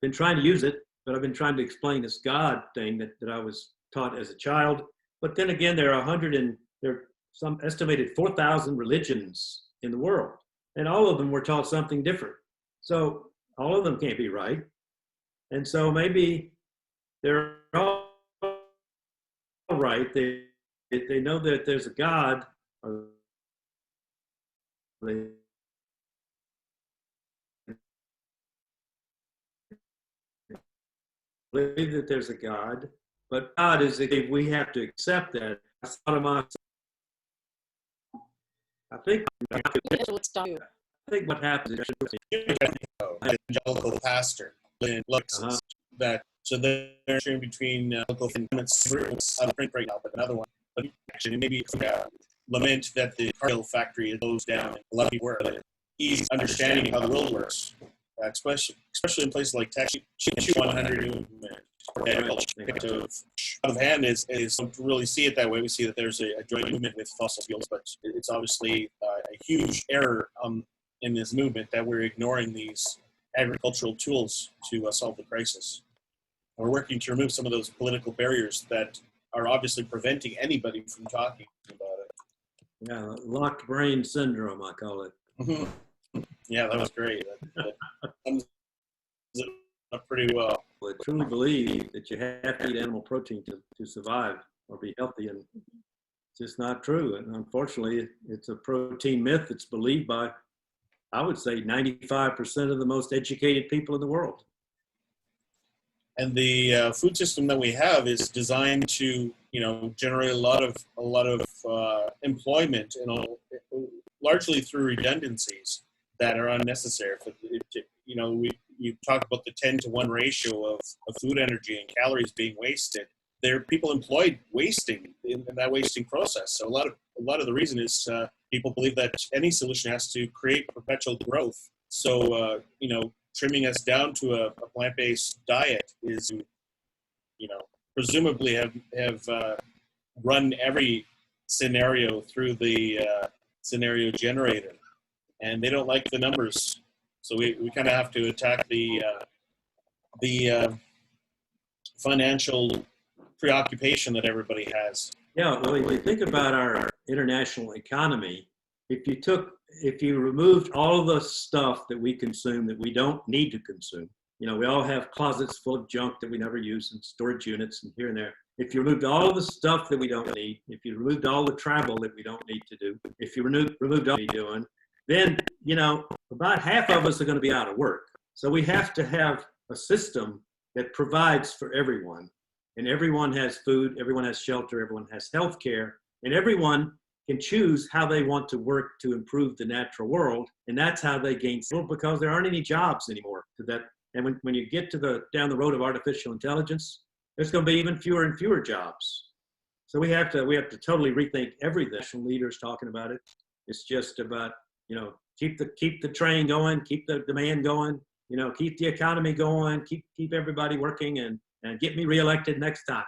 been trying to use it, but I've been trying to explain this God thing that I was taught as a child. But then again, there are some estimated 4,000 religions in the world, and all of them were taught something different. So all of them can't be right. And so maybe they're all right. They know that there's a God. Or they believe that there's a God, but God is that we have to accept that. I think what happens is evangelical pastor looks that so they're in between local groups. I'm right now, but another one. But actually, maybe lament that the car factory is closed down. A lot of people work. He's understanding how the world works, especially in places like Texas. 100 movement. Out of hand is to really see it that way. We see that there's a joint movement with fossil fuels, but it's obviously a huge error in this movement that we're ignoring these agricultural tools to solve the crisis. We're working to remove some of those political barriers that are obviously preventing anybody from talking about it. Yeah, locked brain syndrome, I call it. Yeah, that was great. That sums it up pretty well. I truly believe that you have to eat animal protein to survive or be healthy, and it's just not true. And unfortunately, it's a protein myth that's believed by, I would say, 95% of the most educated people in the world. And the food system that we have is designed to, generate a lot of employment, largely through redundancies that are unnecessary. You talk about the 10-to-1 ratio of food energy and calories being wasted. There are people employed wasting in that wasting process. So a lot of the reason is people believe that any solution has to create perpetual growth. So trimming us down to a plant-based diet is, presumably have run every scenario through the scenario generator, and they don't like the numbers. So we kind of have to attack the financial preoccupation that everybody has. Yeah, well, if you think about our international economy, if you removed all of the stuff that we consume that we don't need to consume, we all have closets full of junk that we never use and storage units and here and there. If you removed all of the stuff that we don't need, if you removed all the travel that we don't need to do, if you removed all we're doing, then, about half of us are going to be out of work. So we have to have a system that provides for everyone. And everyone has food, everyone has shelter, everyone has health care, and everyone can choose how they want to work to improve the natural world. And that's how they gain skill, because there aren't any jobs anymore to that. And when you get to down the road of artificial intelligence, there's going to be even fewer and fewer jobs. So we have to totally rethink everything. National leaders talking about it. It's just about, keep the train going, keep the demand going, keep the economy going, keep everybody working, and get me reelected next time.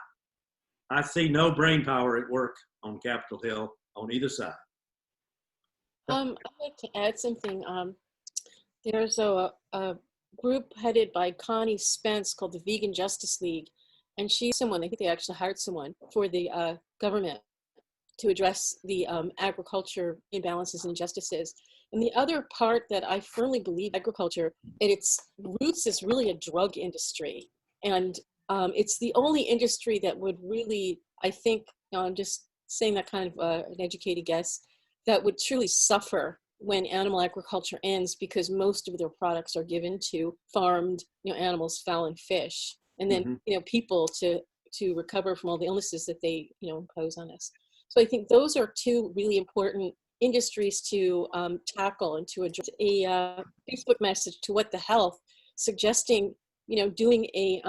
I see no brain power at work on Capitol Hill on either side. I'd like to add something. There's a group headed by Connie Spence called the Vegan Justice League, and she's someone, I think they actually hired someone for the government to address the agriculture imbalances and injustices. And the other part that I firmly believe agriculture, at its roots, is really a drug industry. And it's the only industry that would really, I think, I'm just saying that kind of an educated guess, that would truly suffer when animal agriculture ends, because most of their products are given to farmed animals, fowl and fish, and then people to recover from all the illnesses that they impose on us. So I think those are two really important industries to tackle, and to address. A Facebook message to What the Health suggesting doing a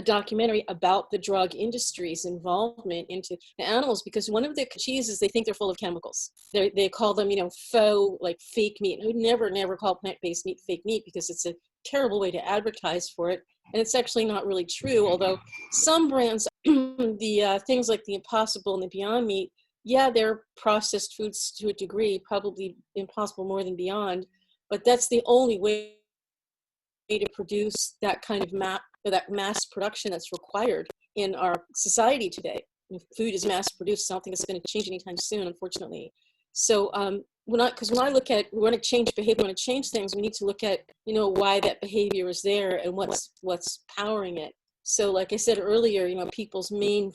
documentary about the drug industry's involvement into the animals, because one of the cheeses, they think they're full of chemicals. They call them, faux, like fake meat. I would never call plant-based meat fake meat, because it's a terrible way to advertise for it. And it's actually not really true, although some brands, the things like the Impossible and the Beyond Meat, yeah, they're processed foods to a degree, probably Impossible more than Beyond, but that's the only way to produce that kind of that mass production that's required in our society today. Food is mass produced. I don't think it's going to change anytime soon, unfortunately. So when I look at, we want to change behavior, we want to change things, we need to look at why that behavior is there and what's powering it. So like I said earlier, people's main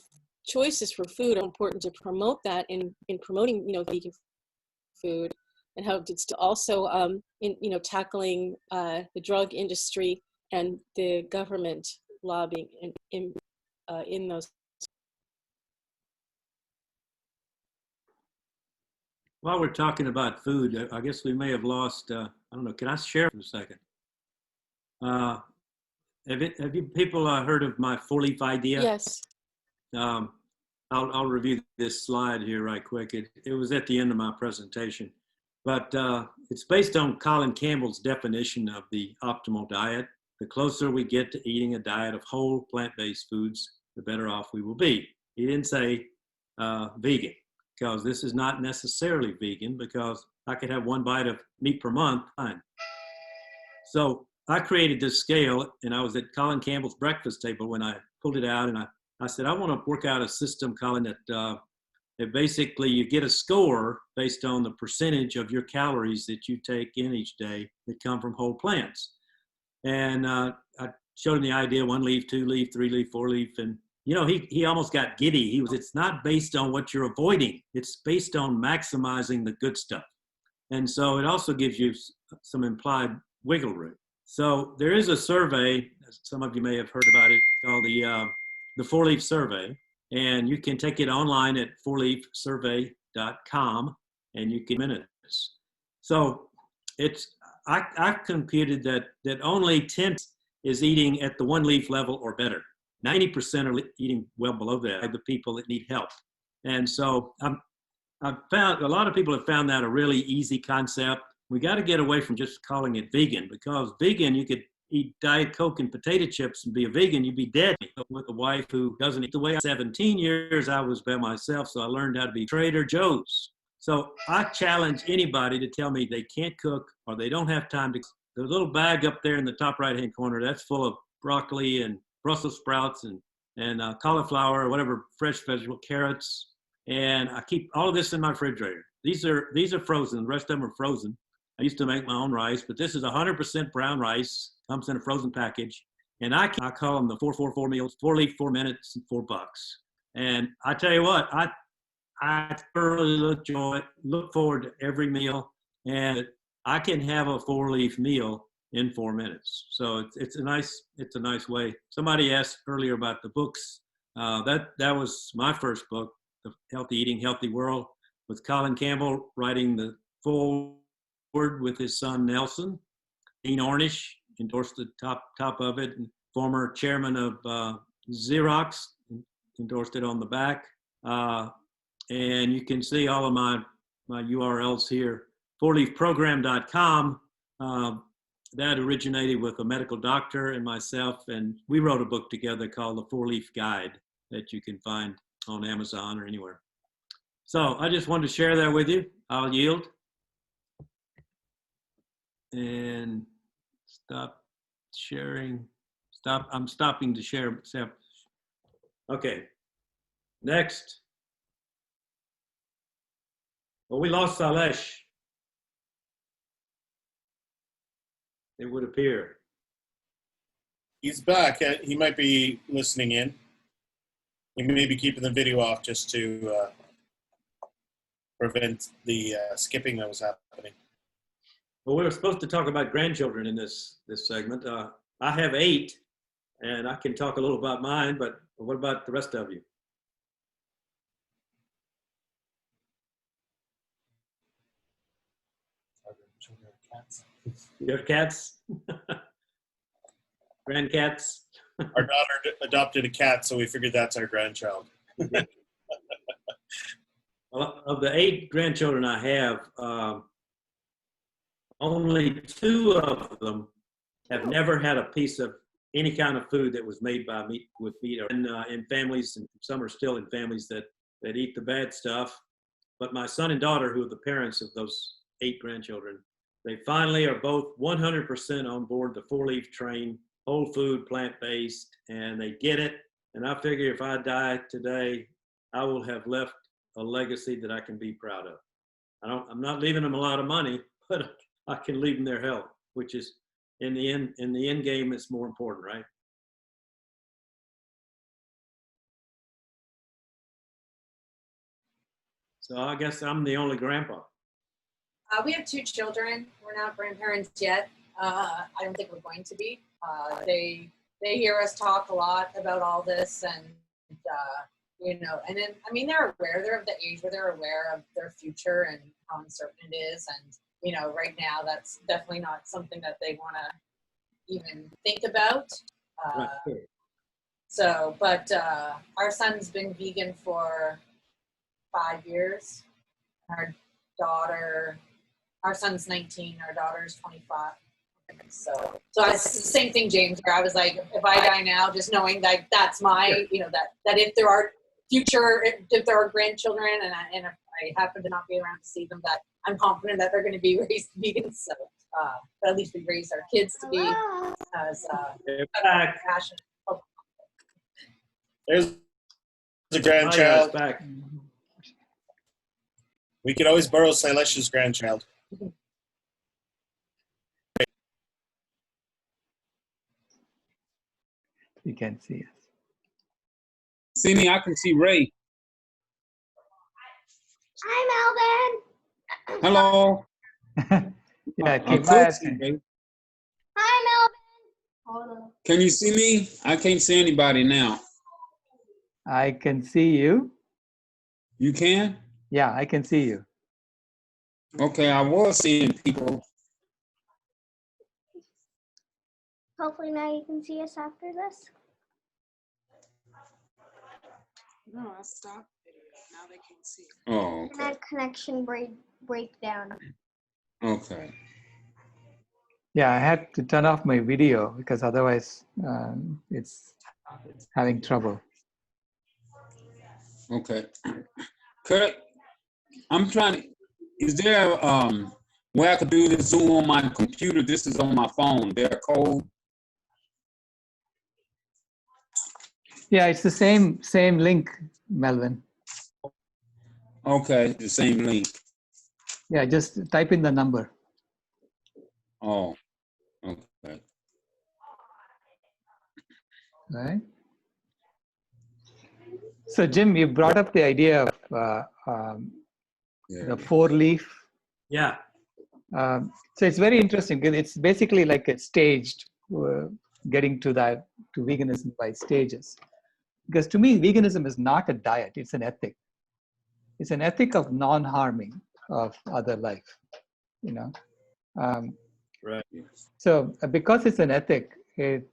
choices for food are important to promote that in promoting vegan food, and how it's also in tackling the drug industry and the government lobbying in those. While we're talking about food, I guess we may have lost, I don't know, can I share for a second? Have you people heard of my 4-leaf idea? Yes. I'll review this slide here right quick. It was at the end of my presentation, but it's based on Colin Campbell's definition of the optimal diet. The closer we get to eating a diet of whole plant-based foods, the better off we will be. He didn't say vegan, because this is not necessarily vegan, because I could have 1 bite of meat per month, fine. So I created this scale, and I was at Colin Campbell's breakfast table when I pulled it out, and I said, I want to work out a system, Colin, that basically you get a score based on the percentage of your calories that you take in each day that come from whole plants. And I showed him the idea: 1 leaf, 2 leaf, 3 leaf, 4 leaf, and you know, he almost got giddy. It's not based on what you're avoiding; it's based on maximizing the good stuff. And so it also gives you some implied wiggle room. So there is a survey, some of you may have heard about it, called the 4-leaf survey, and you can take it online at 4leafsurvey.com, and you can minutes. So I've computed that only 10 is eating at the 1-leaf level or better. 90% are eating well below that, the people that need help. And so I've found a lot of people have found that a really easy concept. We got to get away from just calling it vegan, because vegan, you could eat Diet Coke and potato chips and be a vegan, you'd be dead. With a wife who doesn't eat the way 17 years I was by myself, so I learned how to be Trader Joe's. So I challenge anybody to tell me they can't cook or they don't have time to. The little bag up there in the top right-hand corner, that's full of broccoli and Brussels sprouts and cauliflower or whatever fresh vegetable, carrots. And I keep all of this in my refrigerator. These are frozen. The rest of them are frozen. I used to make my own rice, but this is 100% brown rice. Comes in a frozen package. And I call them the 4-4-4 meals, 4 leaf, 4 minutes, and $4. And I tell you what, I thoroughly look forward to every meal, and I can have a 4-leaf meal in 4 minutes. So it's a nice way. Somebody asked earlier about the books. That was my first book, The Healthy Eating, Healthy World, with Colin Campbell writing the foreword with his son Nelson. Dean Ornish endorsed the top of it, and former chairman of Xerox endorsed it on the back. And you can see all of my URLs here. 4leafprogram.com. That originated with a medical doctor and myself, and we wrote a book together called The 4-Leaf Guide that you can find on Amazon or anywhere. So I just wanted to share that with you. I'll yield and stop sharing. I'm stopping to share. Okay, next. Well, we lost Salesh, it would appear. He's back. He might be listening in. He may be keeping the video off just to prevent the skipping that was happening. Well, we were supposed to talk about grandchildren in this segment. I have 8, and I can talk a little about mine, but what about the rest of you? You have cats? Grandcats? Our daughter adopted a cat, so we figured that's our grandchild. Well, of the 8 grandchildren I have, only 2 of them have never had a piece of any kind of food that was made by meat with meat. In families, and some are still in families that eat the bad stuff. But my son and daughter, who are the parents of those 8 grandchildren, they finally are both 100% on board the 4-leaf train, whole food, plant-based, and they get it. And I figure if I die today, I will have left a legacy that I can be proud of. I'm not leaving them a lot of money, but I can leave them their health, which is in the end game, it's more important, right? So I guess I'm the only grandpa. We have 2 children. We're not grandparents yet. I don't think we're going to be. They they hear us talk a lot about all this, and you know, and then I mean they're aware. They're of the age where they're aware of their future and how uncertain it is, and you know, right now that's definitely not something that they want to even think about. Right. Sure. So, but our son's been vegan for 5 years. Our son's 19, our daughter's 25. So it's the same thing, James, where I was like, if I die now, just knowing that that's my, you know, that if there are if there are grandchildren and if I happen to not be around to see them, that I'm confident that they're going to be raised vegan. So, but at least we raise our kids to be as passionate. There's the grandchild. Back. We could always borrow Silesia's grandchild. You can't see us. See me? I can see Ray. Hi, Melvin. Hello. Yeah, I Kimaya could see Ray. Hi, Melvin. Hold on. Can you see me? I can't see anybody now. I can see you. You can? Yeah, I can see you. Okay, I was seeing people. Hopefully now you can see us after this. No, I stopped it. Now they can't see. Oh, okay. Internet connection breakdown. Okay. Yeah, I had to turn off my video because otherwise it's having trouble. Okay. Kurt, I'm trying to, is there where I could do this Zoom on my computer? This is on my phone. There a code? Yeah, it's the same link, Melvin. Okay, the same link. Yeah, just type in the number. Oh, okay. Right. So, Jim, you brought up the idea of the four-leaf. Yeah. So it's very interesting because it's basically like a staged getting to veganism by stages. Because to me, veganism is not a diet; it's an ethic. It's an ethic of non-harming of other life. You know. Right. So because it's an ethic, it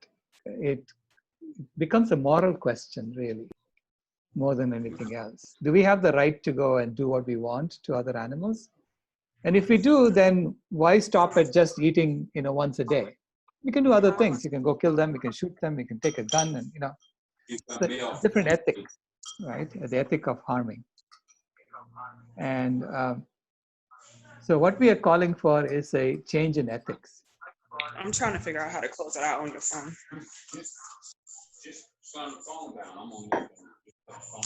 becomes a moral question, really, more than anything else. Do we have the right to go and do what we want to other animals? And if we do, then why stop at just eating, once a day? You can do other things. You can go kill them. You can shoot them. You can take a gun, and it's different ethics, right? The ethic of harming. And so what we are calling for is a change in ethics. I'm trying to figure out how to close it out on your phone. Just turn the phone down. I'm on your phone.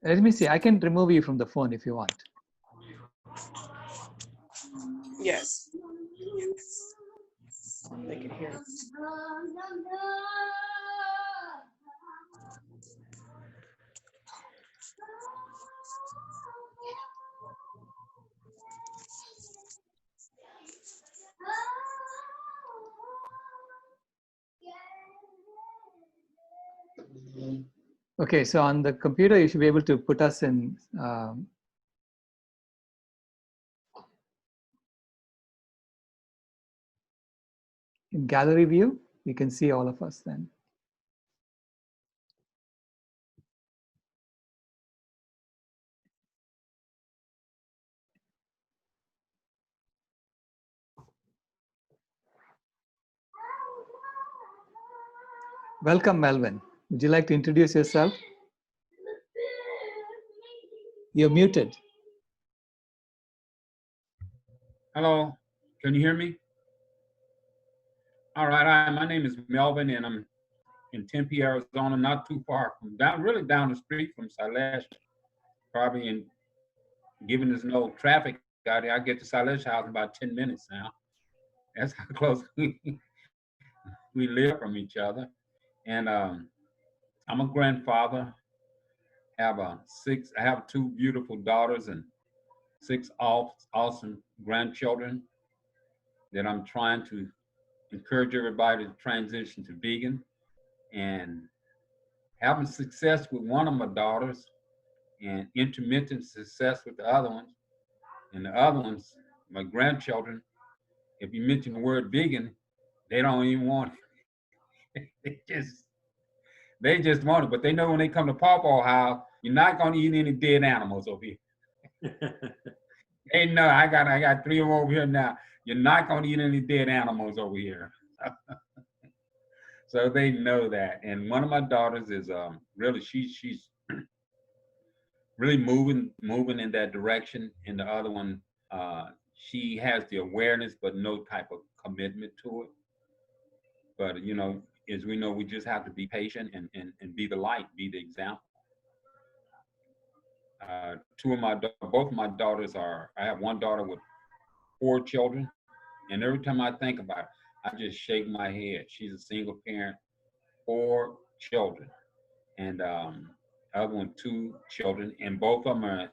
Let me see. I can remove you from the phone if you want. Yes. They can hear. Okay, so on the computer, you should be able to put us in gallery view. You can see all of us then. Welcome, Melvin. Would you like to introduce yourself? You're muted. Hello, can you hear me? All right, hi, my name is Melvin, and I'm in Tempe, Arizona, not too far from really down the street from Silesia. Probably given there's no traffic out here, I get to Silesia house in about 10 minutes now. That's how close we live from each other. And I'm a grandfather. I have 2 beautiful daughters and 6 awesome grandchildren that I'm trying to encourage everybody to transition to vegan, and having success with one of my daughters and intermittent success with the other ones. And the other ones, my grandchildren, if you mention the word vegan, they don't even want it. they just want it. But they know when they come to Pawpaw House, you're not gonna eat any dead animals over here. They know I got 3 of them over here now. You're not gonna eat any dead animals over here. So they know that. And one of my daughters is really she's really moving in that direction. And the other one, she has the awareness but no type of commitment to it. But you know, as we know, we just have to be patient and be the light, be the example. Both of my daughters are, I have one daughter with 4 children, and every time I think about it, I just shake my head. She's a single parent, 4 children, and other one 2 children, and both of them are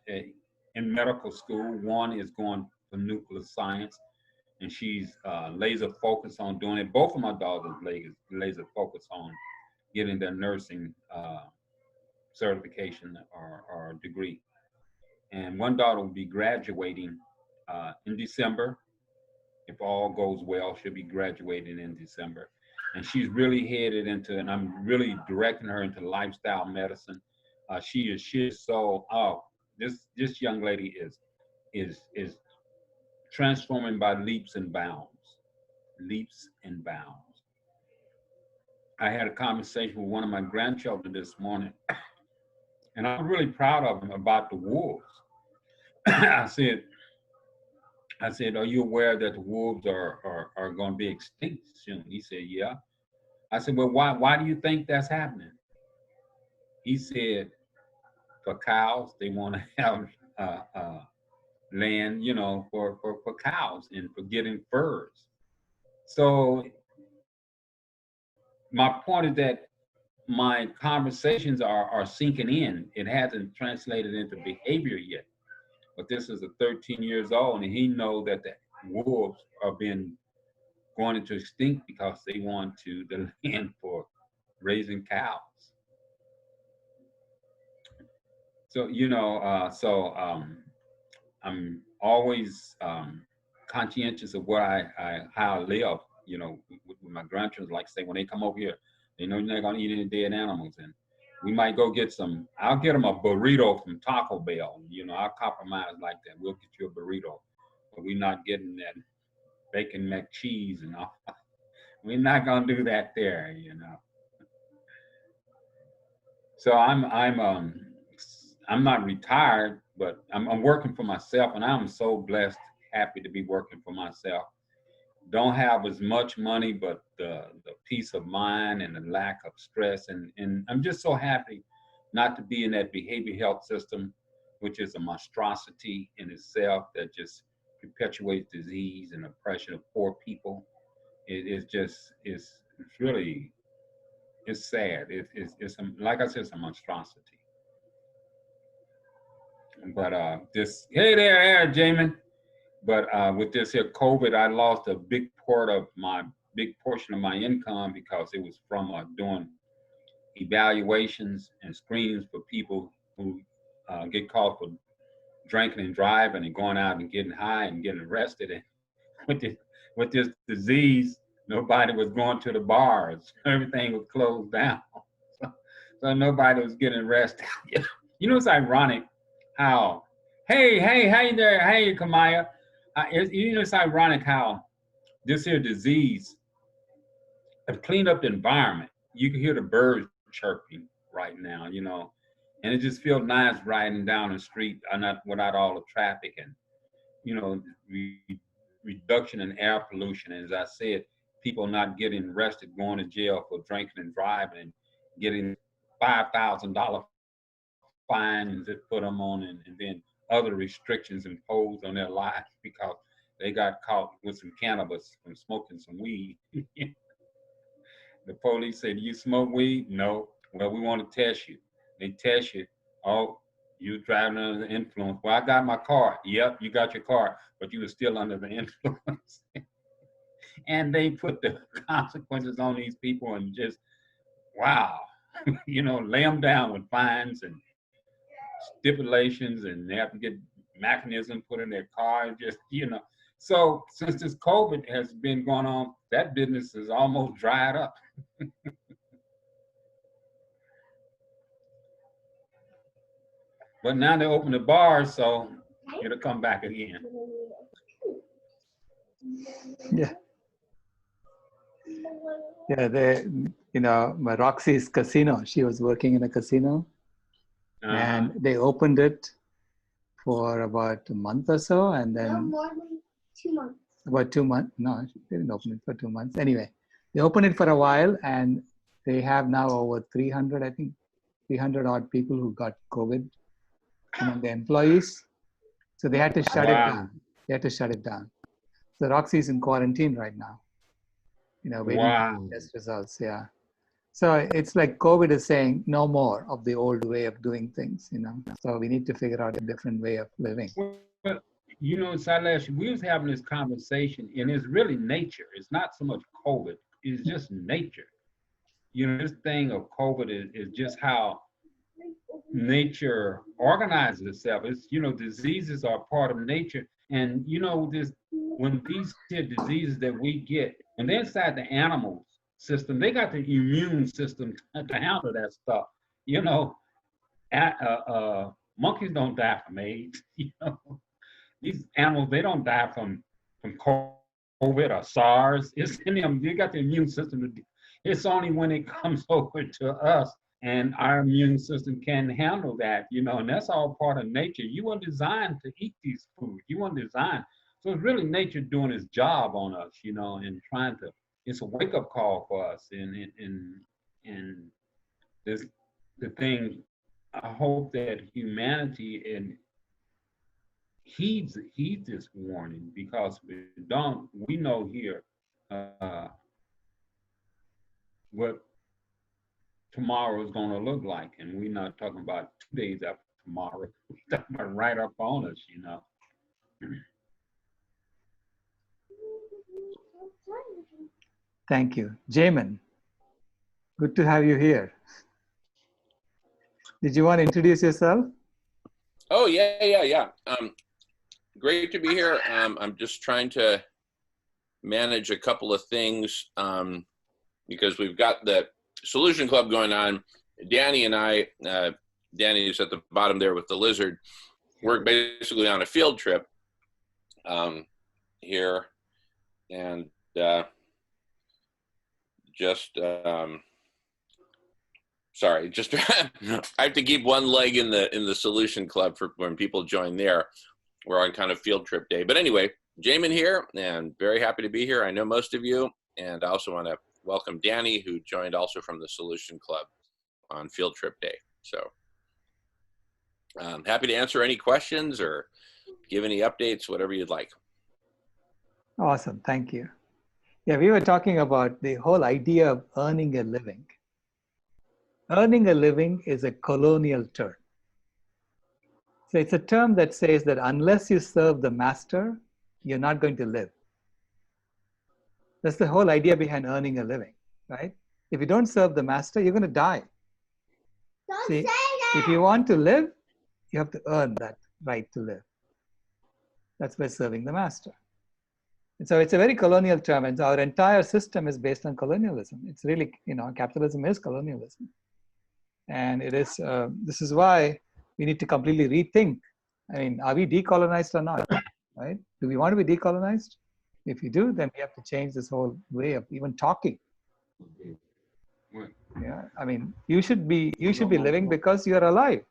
in medical school. One is going for nuclear science, and she's laser focused on doing it. Both of my daughters laser focused on getting their nursing certification or degree. And one daughter will be graduating in December. If all goes well, she'll be graduating in December. And she's really headed into, and I'm really directing her into lifestyle medicine. She is so, this young lady is transforming by leaps and bounds. Leaps and bounds. I had a conversation with one of my grandchildren this morning, and I'm really proud of him about the wolves. I said, are you aware that the wolves are going to be extinct soon? He said, yeah. I said, well, why do you think that's happening? He said, for cows, they want to have land, you know, for cows and for getting furs. So my point is that my conversations are sinking in. It hasn't translated into behavior yet. But this is a 13 years old, and he knows that the wolves are going into extinct because they want the land for raising cows. So, you know, I'm always conscientious of how I live, you know, with my grandchildren. Like I say, when they come over here, they know you're not gonna eat any dead animals. And we might go get I'll get them a burrito from Taco Bell. You know, I'll compromise like that. We'll get you a burrito, but we're not getting that bacon mac cheese and all. We're not gonna do that there, you know. So I'm not retired, but I'm working for myself, and I'm so blessed, happy to be working for myself. Don't have as much money, but the peace of mind and the lack of stress, and I'm just so happy not to be in that behavioral health system, which is a monstrosity in itself that just perpetuates disease and oppression of poor people. It's really sad. It's like I said, it's a monstrosity. But hey there, Jamin. But with this here COVID, I lost a big portion of my income because it was from doing evaluations and screenings for people who get caught for drinking and driving and going out and getting high and getting arrested. And with this disease, nobody was going to the bars. Everything was closed down. So nobody was getting arrested. You know, it's ironic how, hey there, hey, Kimaya. You know, it's ironic how this here disease have cleaned up the environment. You can hear the birds chirping right now, you know, and it just feels nice riding down the street without all the traffic and, you know, reduction in air pollution. And as I said, people not getting arrested, going to jail for drinking and driving, and getting $5,000 fines that put them on, and then other restrictions imposed on their lives because they got caught with some cannabis from smoking some weed. The police said, "You smoke weed?" "No." "Well, we want to test you." They test you. "Oh, you driving under the influence." "Well, I got my car." "Yep, you got your car, but you were still under the influence." and they put the consequences on these people and just, wow, you know, lay them down with fines and stipulations, and they have to get mechanism put in their car, and just, you know. So since this COVID has been going on, that business is almost dried up. But now they open the bars, so it'll come back again. Yeah. Yeah, they, you know, Roxy's casino, she was working in a casino, and they opened it for about a month or so, and then more than 2 months. about 2 months. No, they didn't open it for 2 months. Anyway, they opened it for a while, and they have now over 300, I think, 300 odd people who got COVID among the employees. So they had to shut it down. They had to shut it down. So Roxy's in quarantine right now, you know, waiting for test results. Yeah. So it's like COVID is saying no more of the old way of doing things, you know. So we need to figure out a different way of living. Well, you know, Sailesh, we was having this conversation, and it's really nature. It's not so much COVID. It's just nature. You know, this thing of COVID is just how nature organizes itself. It's, you know, diseases are part of nature. And, you know, this, when these diseases that we get, when they're inside the animals system, they got the immune system to handle that stuff. You know, monkeys don't die from AIDS. You know, these animals, they don't die from COVID or SARS. It's in them. They got the immune system. It's only when it comes over to us and our immune system can handle that, you know, and that's all part of nature. You weren't designed to eat these foods. You weren't designed. So it's really nature doing its job on us, you know, and trying to, it's a wake-up call for us. And this, the thing, I hope that humanity and heeds this warning, because we know here what tomorrow is going to look like, and we're not talking about 2 days after tomorrow. We're talking about right up on us, you know. Thank you. Jamen, good to have you here. Did you want to introduce yourself? Oh, yeah. Great to be here. I'm just trying to manage a couple of things because we've got the Solution Club going on. Danny and I, Danny is at the bottom there with the lizard, we're basically on a field trip here, and sorry, just I have to keep one leg in the Solution Club for when people join there. We're on kind of field trip day. But anyway, Jamen here, and very happy to be here. I know most of you, and I also want to welcome Danny, who joined also from the Solution Club on field trip day. So happy to answer any questions or give any updates, whatever you'd like. Awesome, thank you. Yeah, we were talking about the whole idea of earning a living. Earning a living is a colonial term. So it's a term that says that unless you serve the master, you're not going to live. That's the whole idea behind earning a living, right? If you don't serve the master, you're going to die. Don't See, say that. if you want to live, you have to earn that right to live. That's by serving the master. And so it's a very colonial term, and our entire system is based on colonialism. It's really, you know, capitalism is colonialism. And it is, this is why we need to completely rethink. I mean, are we decolonized or not, right? Do we want to be decolonized? If you do, then we have to change this whole way of even talking. Yeah, I mean, you should be living because you're alive,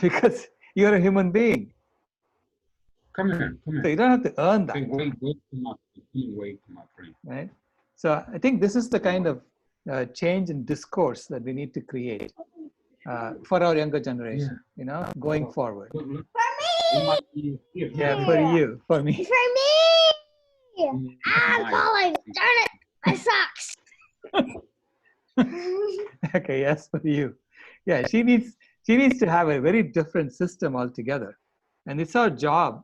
because you're a human being. Come here. So you don't have to earn that. Wait for my friend. Right? So I think this is the kind of change in discourse that we need to create for our younger generation, you know, going forward. For me! Yeah, for you, for me. For me! I'm falling! Darn it! My socks! Okay, yes, for you. Yeah, she needs to have a very different system altogether. And it's our job.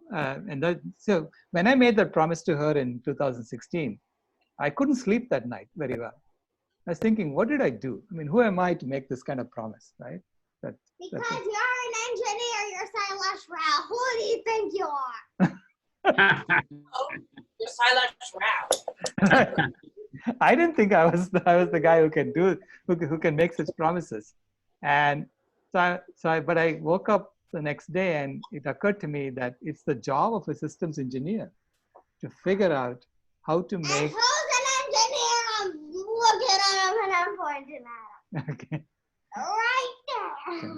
So when I made that promise to her in 2016, I couldn't sleep that night very well. I was thinking, what did I do? I mean, who am I to make this kind of promise, right? Because you're an engineer, you're Silas Rao. Who do you think you are? Oh, you're Silas Rao. I didn't think I was the guy who can who can make such promises. And but I woke up the next day and it occurred to me that it's the job of a systems engineer to figure out how to make. And who's an engineer? I'm looking at him and I'm pointing at him. Okay. Right there.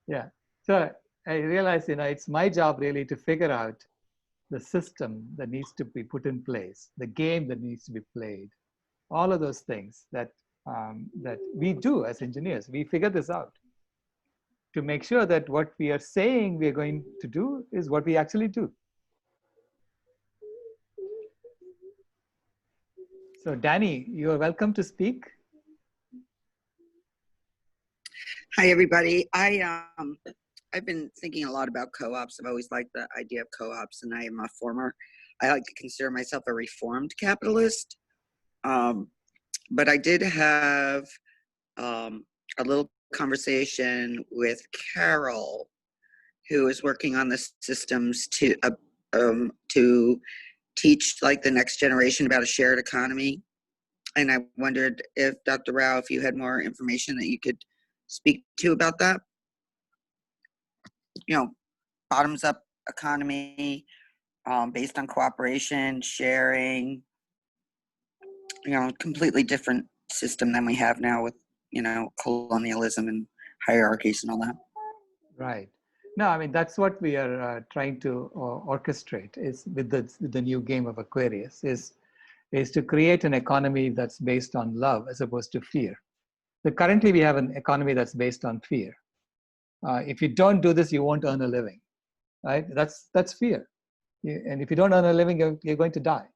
Yeah. So I realized, it's my job really to figure out the system that needs to be put in place, the game that needs to be played, all of those things that we do as engineers. We figure this out to make sure that what we are saying we are going to do is what we actually do. So Danny, you are welcome to speak. Hi, everybody. I've been thinking a lot about co-ops. I've always liked the idea of co-ops, and I like to consider myself a reformed capitalist. But I did have a little conversation with Carol, who is working on the systems to teach like the next generation about a shared economy. And I wondered if Dr. Rao, if you had more information that you could speak to about that. Bottoms up economy based on cooperation, sharing, completely different system than we have now with, colonialism and hierarchies and all that. Right. No, I mean, that's what we are trying to orchestrate is with the new game of Aquarius is to create an economy that's based on love as opposed to fear. So currently we have an economy that's based on fear. If you don't do this, you won't earn a living, right? That's fear. And if you don't earn a living, you're going to die.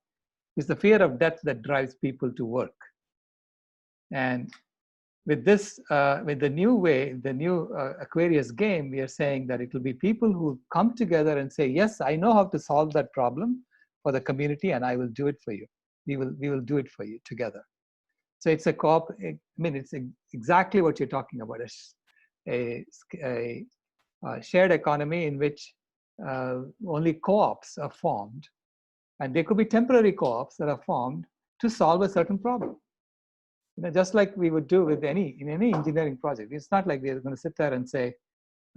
It's the fear of death that drives people to work. And with this, with the new way, the new Aquarius game, we are saying that it will be people who come together and say, yes, I know how to solve that problem for the community and I will do it for you. We will do it for you together. So it's a co-op. I mean, it's exactly what you're talking about, a shared economy in which only co-ops are formed. And there could be temporary co-ops that are formed to solve a certain problem. Just like we would do with any engineering project. It's not like we're going to sit there and say,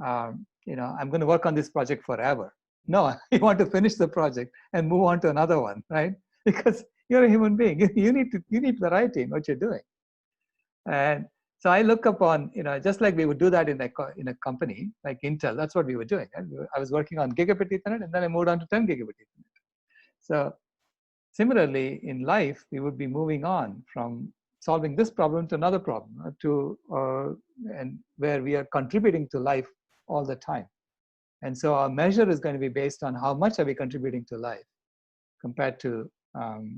I'm going to work on this project forever. No, you want to finish the project and move on to another one, right? Because you're a human being. You need variety in what you're doing. And so I look upon, just like we would do that in a company like Intel. That's what we were doing. Right? I was working on gigabit Ethernet, and then I moved on to 10 gigabit Ethernet. So similarly, in life, we would be moving on from solving this problem to another problem, and where we are contributing to life all the time. And so our measure is going to be based on how much are we contributing to life compared to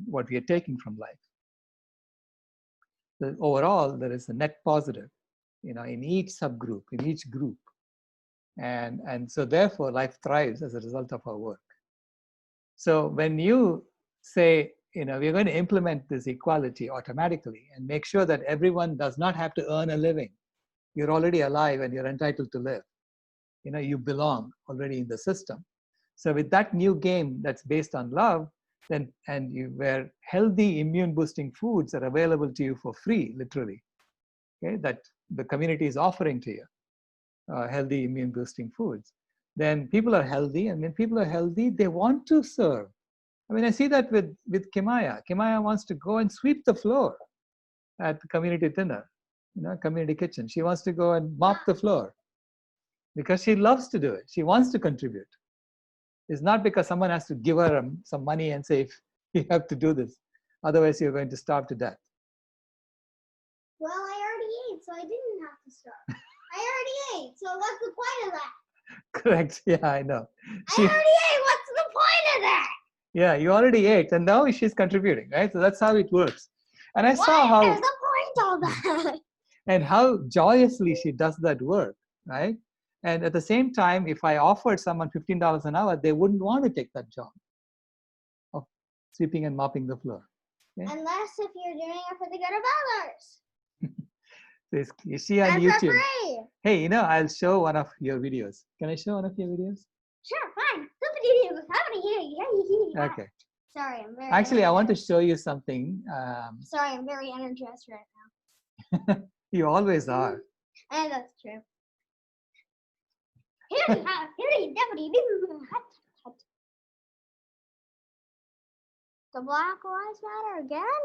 what we are taking from life. So overall, there is a net positive, in each subgroup, in each group. And so therefore, life thrives as a result of our work. So when you say, we're going to implement this equality automatically and make sure that everyone does not have to earn a living. You're already alive and you're entitled to live. You belong already in the system. So with that new game that's based on love, where healthy immune boosting foods are available to you for free, literally, okay, that the community is offering to you, healthy immune boosting foods, then people are healthy, and when people are healthy, they want to serve. I mean, I see that with Kimaya. Kimaya wants to go and sweep the floor at the community dinner, community kitchen. She wants to go and mop the floor because she loves to do it. She wants to contribute. It's not because someone has to give her some money and say, you have to do this. Otherwise, you're going to starve to death. Well, I already ate, so I didn't have to starve. I already ate, so what's the point of that? Correct. Yeah, I know. I already ate. What's the point of that? Yeah, you already ate, and now she's contributing, right? So that's how it works. And I saw how. There's a point of that. And how joyously she does that work, right? And at the same time, if I offered someone $15 an hour, they wouldn't want to take that job of sweeping and mopping the floor. Okay? Unless if you're doing it for the good of others. You see on And YouTube. for free. Hey, I'll show one of your videos. Can I show one of your videos? Sure, fine. Okay. Sorry, I'm very Actually, I want to energized. show you something. Sorry, I'm very energized right now. You always are. And that's true. The Black Lives Matter again?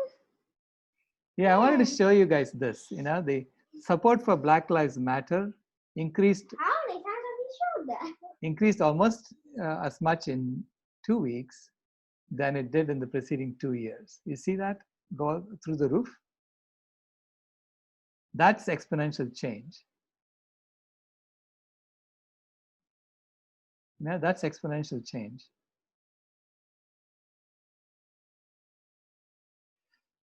Yeah, I wanted to show you guys this. The support for Black Lives Matter increased How many times have you showed that? increased almost as much in 2 weeks than it did in the preceding 2 years. You see that go through the roof? That's exponential change. Yeah, that's exponential change.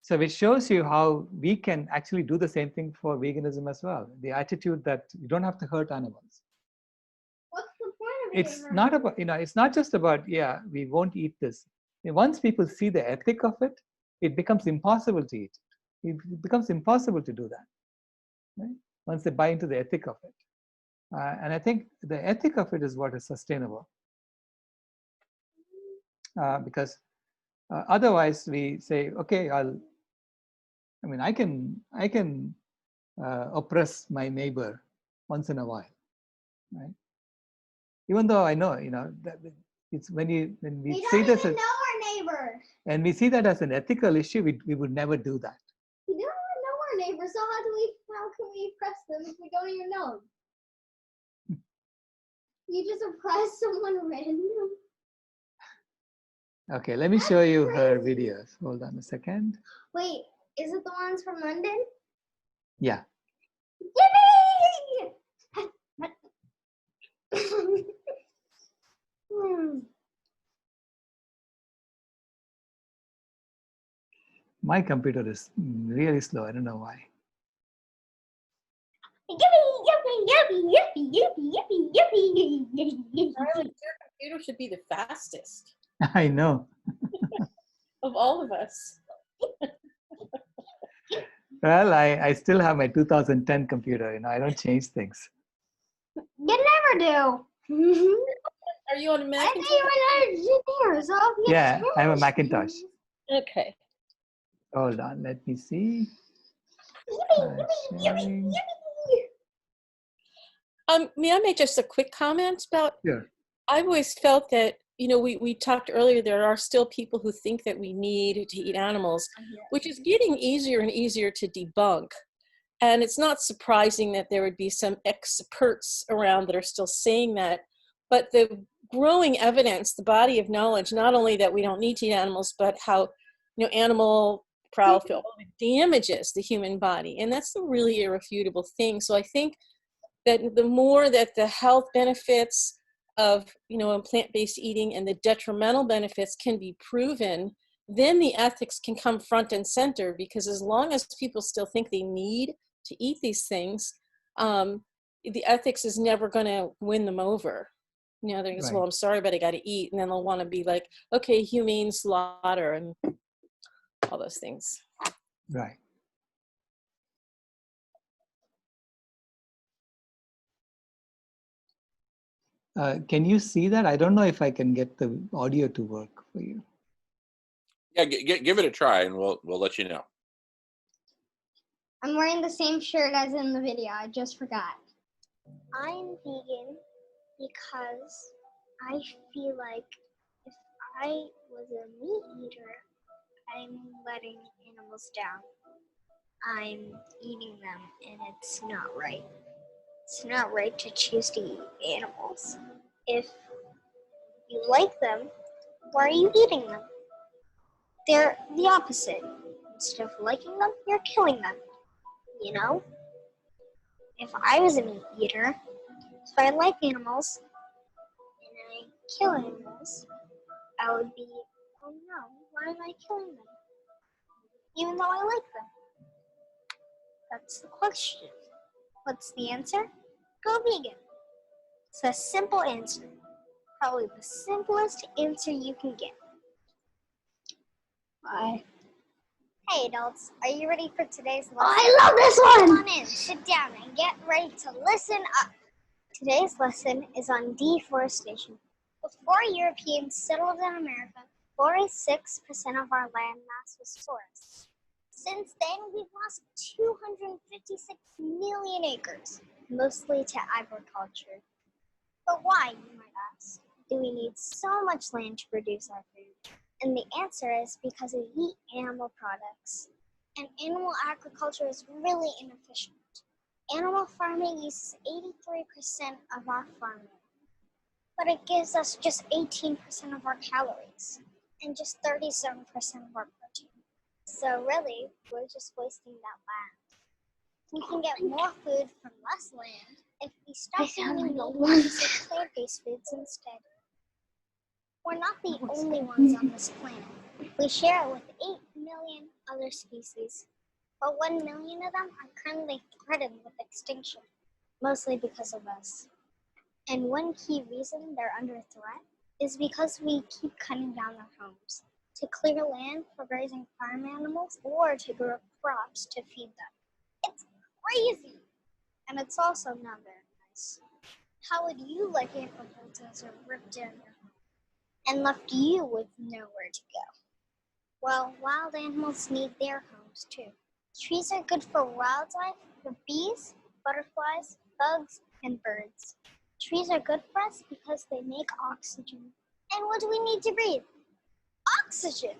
So it shows you how we can actually do the same thing for veganism as well. The attitude that you don't have to hurt animals. What's the point of It's not about, it's not just about, yeah, we won't eat this. Once people see the ethic of it, it becomes impossible to eat it. It becomes impossible to do that, right? Once they buy into the ethic of it. And I think the ethic of it is what is sustainable. Because otherwise we say, okay, I can oppress my neighbor once in a while, right? Even though I know, that it's when we see this as, know our neighbor. and we see that as an ethical issue, we would never do that. We don't even know our neighbor, so how can we oppress them if we don't even know them? You just oppress someone random. Okay, let me show you her videos. Hold on a second. Wait, is it the ones from London? Yeah. Yippee! My computer is really slow. I don't know why. Charlie, your computer should be the fastest I know. of all of us. Well, I still have my 2010 computer. I don't change things. You never do. Are you on a Mac? I think you're an engineer, so Yeah, I have a Macintosh. Okay. Hold on, let me see. Sharing. May I make just a quick comment about? Sure. I've always felt that, we talked earlier, there are still people who think that we need to eat animals, which is getting easier and easier to debunk. And it's not surprising that there would be some experts around that are still saying that. But the growing evidence, the body of knowledge, not only that we don't need to eat animals, but how, animal profile damages the human body. And that's a really irrefutable thing. So I think that the more that the health benefits of, plant-based eating and the detrimental benefits can be proven, then the ethics can come front and center, because as long as people still think they need to eat these things, the ethics is never going to win them over. They're just, well, I'm sorry, but I got to eat. And then they'll want to be like, okay, humane slaughter and all those things. Right. Can you see that? I don't know if I can get the audio to work for you. Yeah, give it a try, and we'll let you know. I'm wearing the same shirt as in the video. I just forgot. I'm vegan because I feel like if I was a meat eater, I'm letting animals down. I'm eating them, and it's not right. It's not right to choose to eat animals. If you like them, why are you eating them? They're the opposite. Instead of liking them, you're killing them. If I was a meat eater, if I like animals, and I kill animals, I would be, oh no, why am I killing them? Even though I like them. That's the question. What's the answer? Go vegan. It's a simple answer. Probably the simplest answer you can get. Bye. Hey adults, are you ready for today's lesson? Oh, I love this one! Come on in, sit down, and get ready to listen up. Today's lesson is on deforestation. Before Europeans settled in America, 46% of our land mass was forests. Since then, we've lost 256 million acres, mostly to agriculture. But why, you might ask, do we need so much land to produce our food? And the answer is because we eat animal products. And animal agriculture is really inefficient. Animal farming uses 83% of our farmland, but it gives us just 18% of our calories and just 37% of our protein. So really, we're just wasting that land. We can get more food from less land if we stop eating meat and use plant-based foods instead. We're not the only ones on this planet. We share it with 8 million other species, but 1 million of them are currently threatened with extinction, mostly because of us. And one key reason they're under threat is because we keep cutting down their homes to clear land for grazing farm animals or to grow crops to feed them. It's crazy, and it's also not very nice. How would you like if a bulldozer ripped down your home and left you with nowhere to go? Well, wild animals need their homes too. Trees are good for wildlife, for bees, butterflies, bugs, and birds. Trees are good for us because they make oxygen. And what do we need to breathe? Oxygen!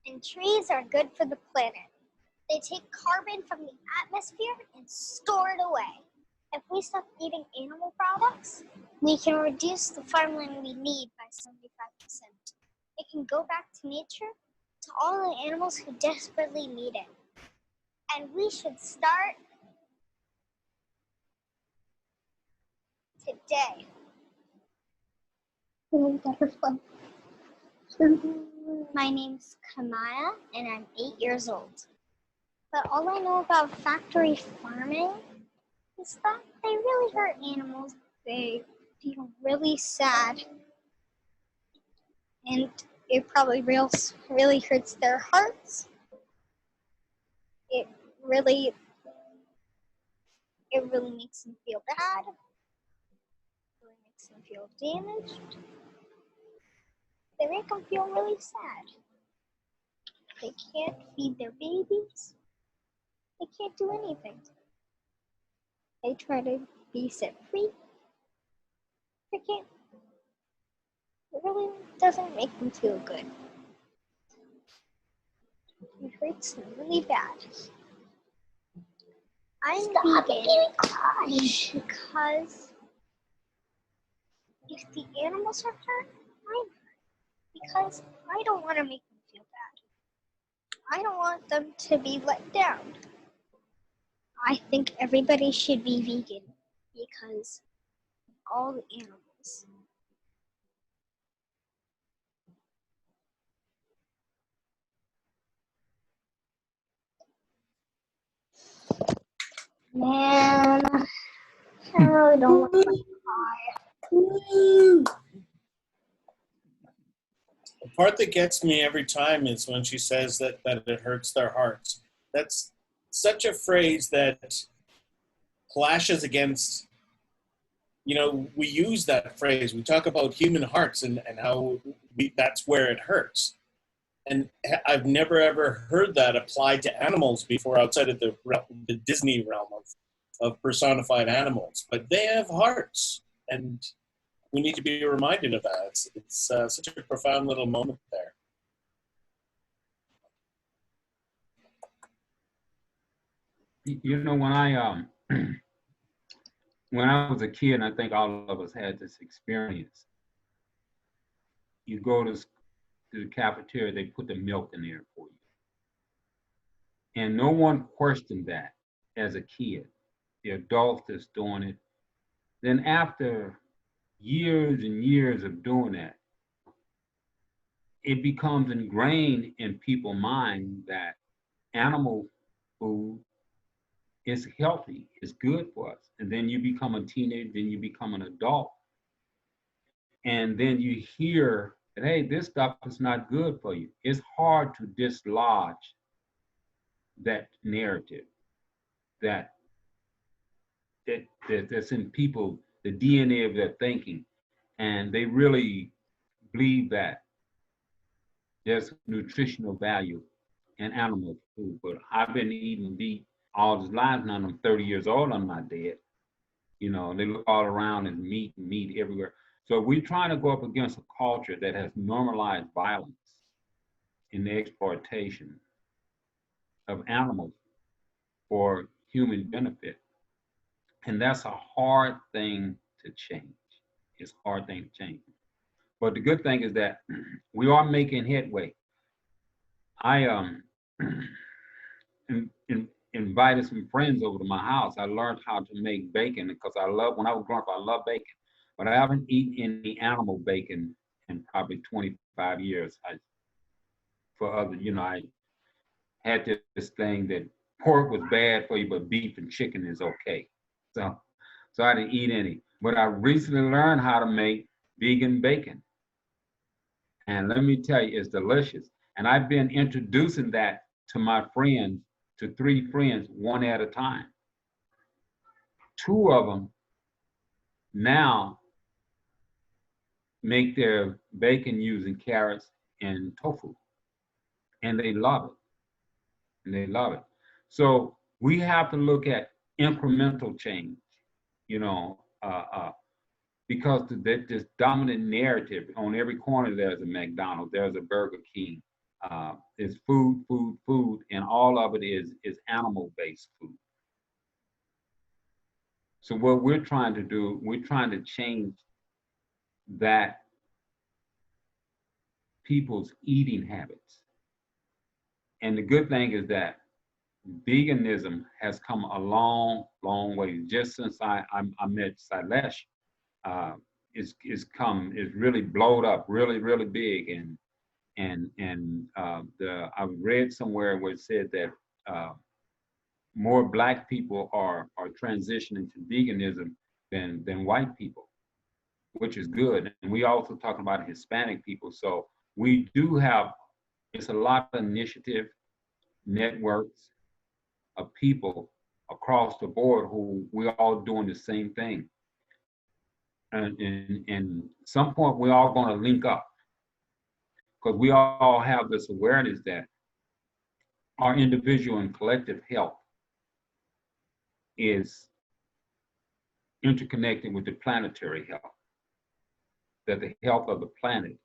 And trees are good for the planet. They take carbon from the atmosphere and store it away. If we stop eating animal products, we can reduce the farmland we need by 75%. It can go back to nature, to all the animals who desperately need it. And we should start today. Butterfly. My name's Kimaya, and I'm 8 years old. But all I know about factory farming is that they really hurt animals. They feel really sad. And it probably really hurts their hearts. It really makes them feel bad. It really makes them feel damaged. They make them feel really sad. They can't feed their babies. They can't do anything. They try to be set free. They can't. It really doesn't make them feel good. It hurts them really bad. I'm vegan because if the animals are hurt, I'm hurt. Because I don't want to make them feel bad. I don't want them to be let down. I think everybody should be vegan because all the animals. Man, I really don't want to cry. The part that gets me every time is when she says that it hurts their hearts. That's such a phrase that clashes against, we use that phrase. We talk about human hearts and how that's where it hurts. And I've never ever heard that applied to animals before outside of the Disney realm of personified animals. But they have hearts, and we need to be reminded of that. It's such a profound little moment there. When I was a kid, and I think all of us had this experience, you go to the cafeteria, they put the milk in there for you. And no one questioned that as a kid. The adult that's doing it. Then after years and years of doing that, it becomes ingrained in people's mind that animal food is healthy, it's good for us. And then you become a teenager, then you become an adult. And then you hear that, hey, this stuff is not good for you. It's hard to dislodge that narrative that's in people, the DNA of their thinking, and they really believe that there's nutritional value in animal food. But I've been eating meat all this life now. I'm 30 years old. I'm not dead. You know, they look all around and meat everywhere. So we're trying to go up against a culture that has normalized violence in the exploitation of animals for human benefit. And that's a hard thing to change. It's a hard thing to change. But the good thing is that we are making headway. I invited some friends over to my house. I learned how to make bacon because when I was growing up, I love bacon. But I haven't eaten any animal bacon in probably 25 years. I had this thing that pork was bad for you, but beef and chicken is okay. So I didn't eat any. But I recently learned how to make vegan bacon. And let me tell you, it's delicious. And I've been introducing that to my friends, to 3 friends, one at a time. 2 of them now make their bacon using carrots and tofu. And they love it. So we have to look at incremental change, because this dominant narrative, on every corner there's a McDonald's, there's a Burger King, it's food, and all of it is animal-based food. So what we're trying to do, we're trying to change that people's eating habits. And the good thing is that veganism has come a long, long way. Just since I met Sailesh, it's really blowed up really, really big. I read somewhere where it said that more Black people are transitioning to veganism than white people, which is good. And we also talking about Hispanic people. So we do have, it's a lot of initiative, networks of people across the board who we're all doing the same thing. And some point we're all going to link up, because we all have this awareness that our individual and collective health is interconnected with the planetary health, that the health of the planet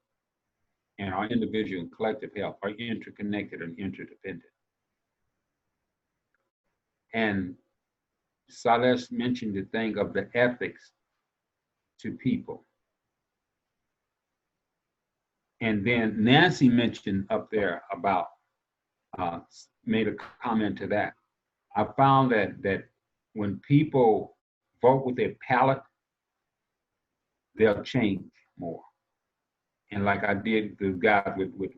and our individual and collective health are interconnected and interdependent. And Sailesh mentioned the thing of the ethics to people. And then Nancy mentioned up there about, made a comment to that. I found that when people vote with their palate, they'll change more. And like I did the guys with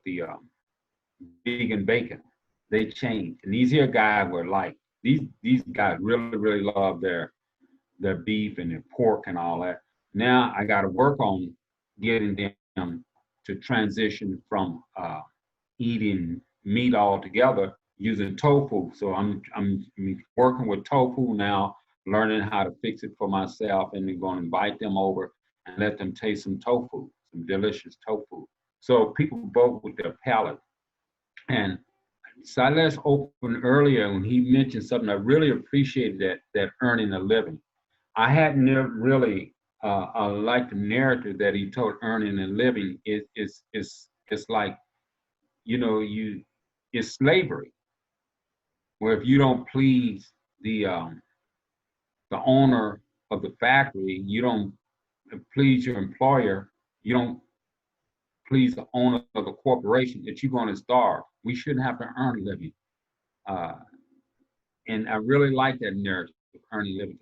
the vegan bacon, they changed. And these here guys were like, these guys really, really love their beef and their pork and all that. Now I got to work on getting them to transition from eating meat altogether, using tofu. So I'm working with tofu now, learning how to fix it for myself, and then going to invite them over and let them taste some tofu, some delicious tofu. So people vote with their palate. And Sailesh opened earlier when he mentioned something I really appreciated, that earning a living. I hadn't really liked the narrative that he told. Earning a living is like, it's slavery, where if you don't please the owner of the factory, you don't please your employer, you don't please the owner of the corporation, that you're going to starve. We shouldn't have to earn a living. And I really like that narrative of earning a living,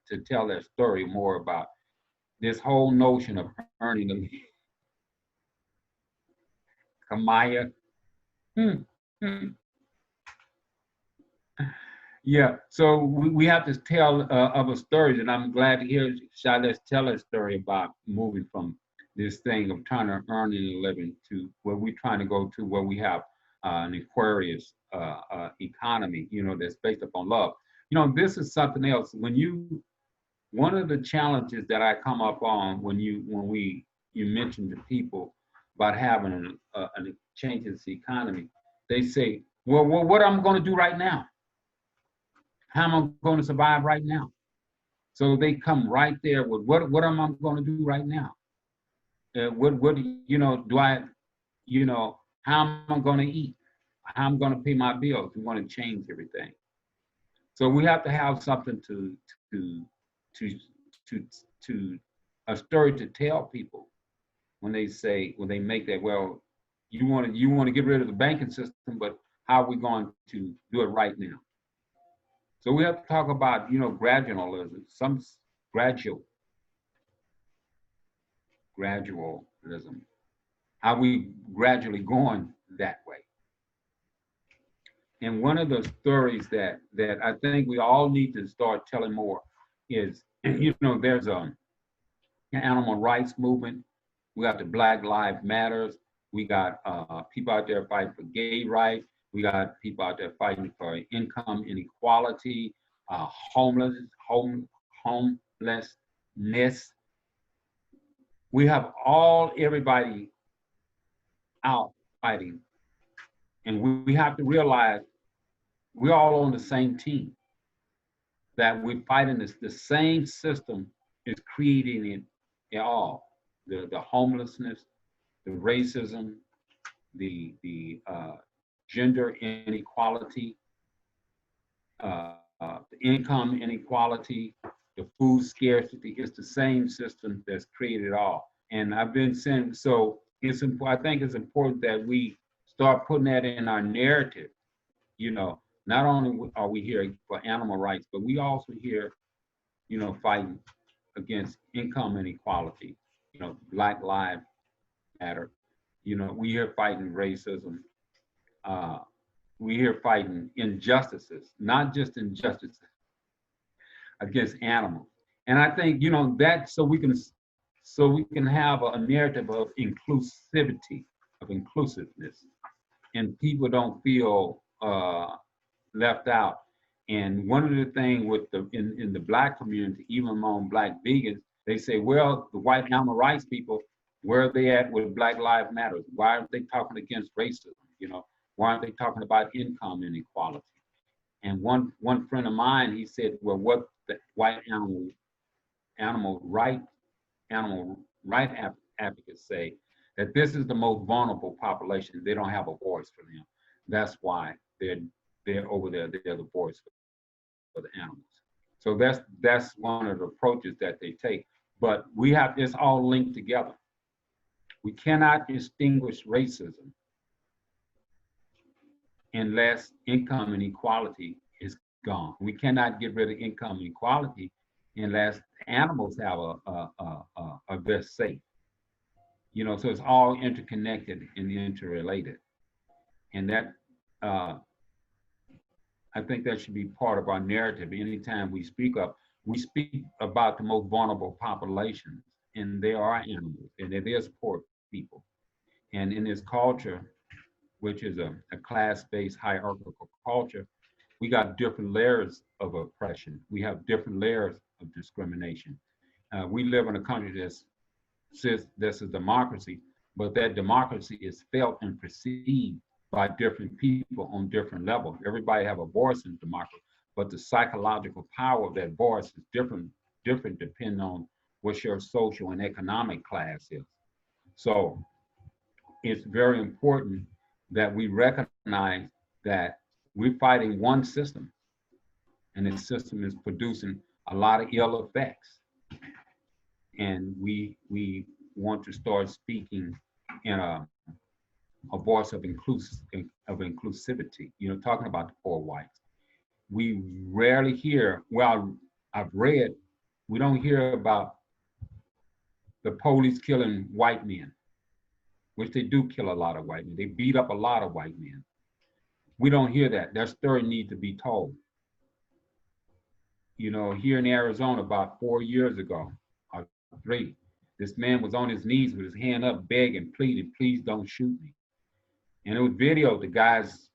to tell that story more about this whole notion of earning a living. Kimaya. Yeah, so we have to tell other stories, and I'm glad to hear Sailesh tell a story about moving from this thing of trying to earn a living to where we're trying to go to, where we have an Aquarius economy, that's based upon love. This is something else. One of the challenges that I come up on when you mention to people about having a change in this economy, they say, well, what am I going to do right now? How am I going to survive right now? So they come right there with what am I going to do right now? Do I, how am I going to eat? How am I going to pay my bills? We want to change everything. So we have to have something to a story to tell people when they make that, well, you want to get rid of the banking system, but how are we going to do it right now? So we have to talk about, gradualism, some gradualism, how we gradually going that way. And one of the stories that I think we all need to start telling more is, there's an animal rights movement. We got the Black Lives Matters. We got people out there fighting for gay rights. We got people out there fighting for income inequality, homelessness. We have everybody out fighting. And we have to realize we're all on the same team, that we're fighting the same system is creating it all. The homelessness, the racism, the gender inequality, the income inequality, the food scarcity. It's the same system that's created it all. And I've been saying, so I think it's important that we start putting that in our narrative. Not only are we here for animal rights, but we also here, fighting against income inequality. Black Lives Matter. We here fighting racism. We here fighting injustices, not just injustices against animals. And I think, that so we can have a narrative of inclusivity, of inclusiveness, and people don't feel left out. And one of the things with in the Black community, even among Black vegans, they say, well, the white animal rights people, where are they at with Black Lives Matter? Why aren't they talking against racism? Why aren't they talking about income inequality? And one friend of mine, he said, well, what the white animal right advocates say, that this is the most vulnerable population. They don't have a voice for them. That's why they're over there. They're the voice for the animals. So that's one of the approaches that they take. But it's all linked together. We cannot distinguish racism unless income inequality is gone. We cannot get rid of income inequality unless animals have a best safe. So it's all interconnected and interrelated. And that, I think that should be part of our narrative. Anytime we speak about the most vulnerable populations, and they are animals, and it is poor people. And in this culture, which is a class-based hierarchical culture, we got different layers of oppression. We have different layers of discrimination. We live in a country that says this is democracy, but that democracy is felt and perceived by different people on different levels. Everybody have a voice in democracy, but the psychological power of that voice is different depending on what your social and economic class is. So it's very important that we recognize that we're fighting one system, and this system is producing a lot of ill effects. And we want to start speaking in a voice of inclusivity, talking about the poor whites. We rarely hear, well, I've read, we don't hear about the police killing white men, which they do kill a lot of white men. They beat up a lot of white men. We don't hear that. That story needs to be told. Here in Arizona about 4 years ago, or 3, this man was on his knees with his hand up, begging, pleading, please don't shoot me. And it was video of the guys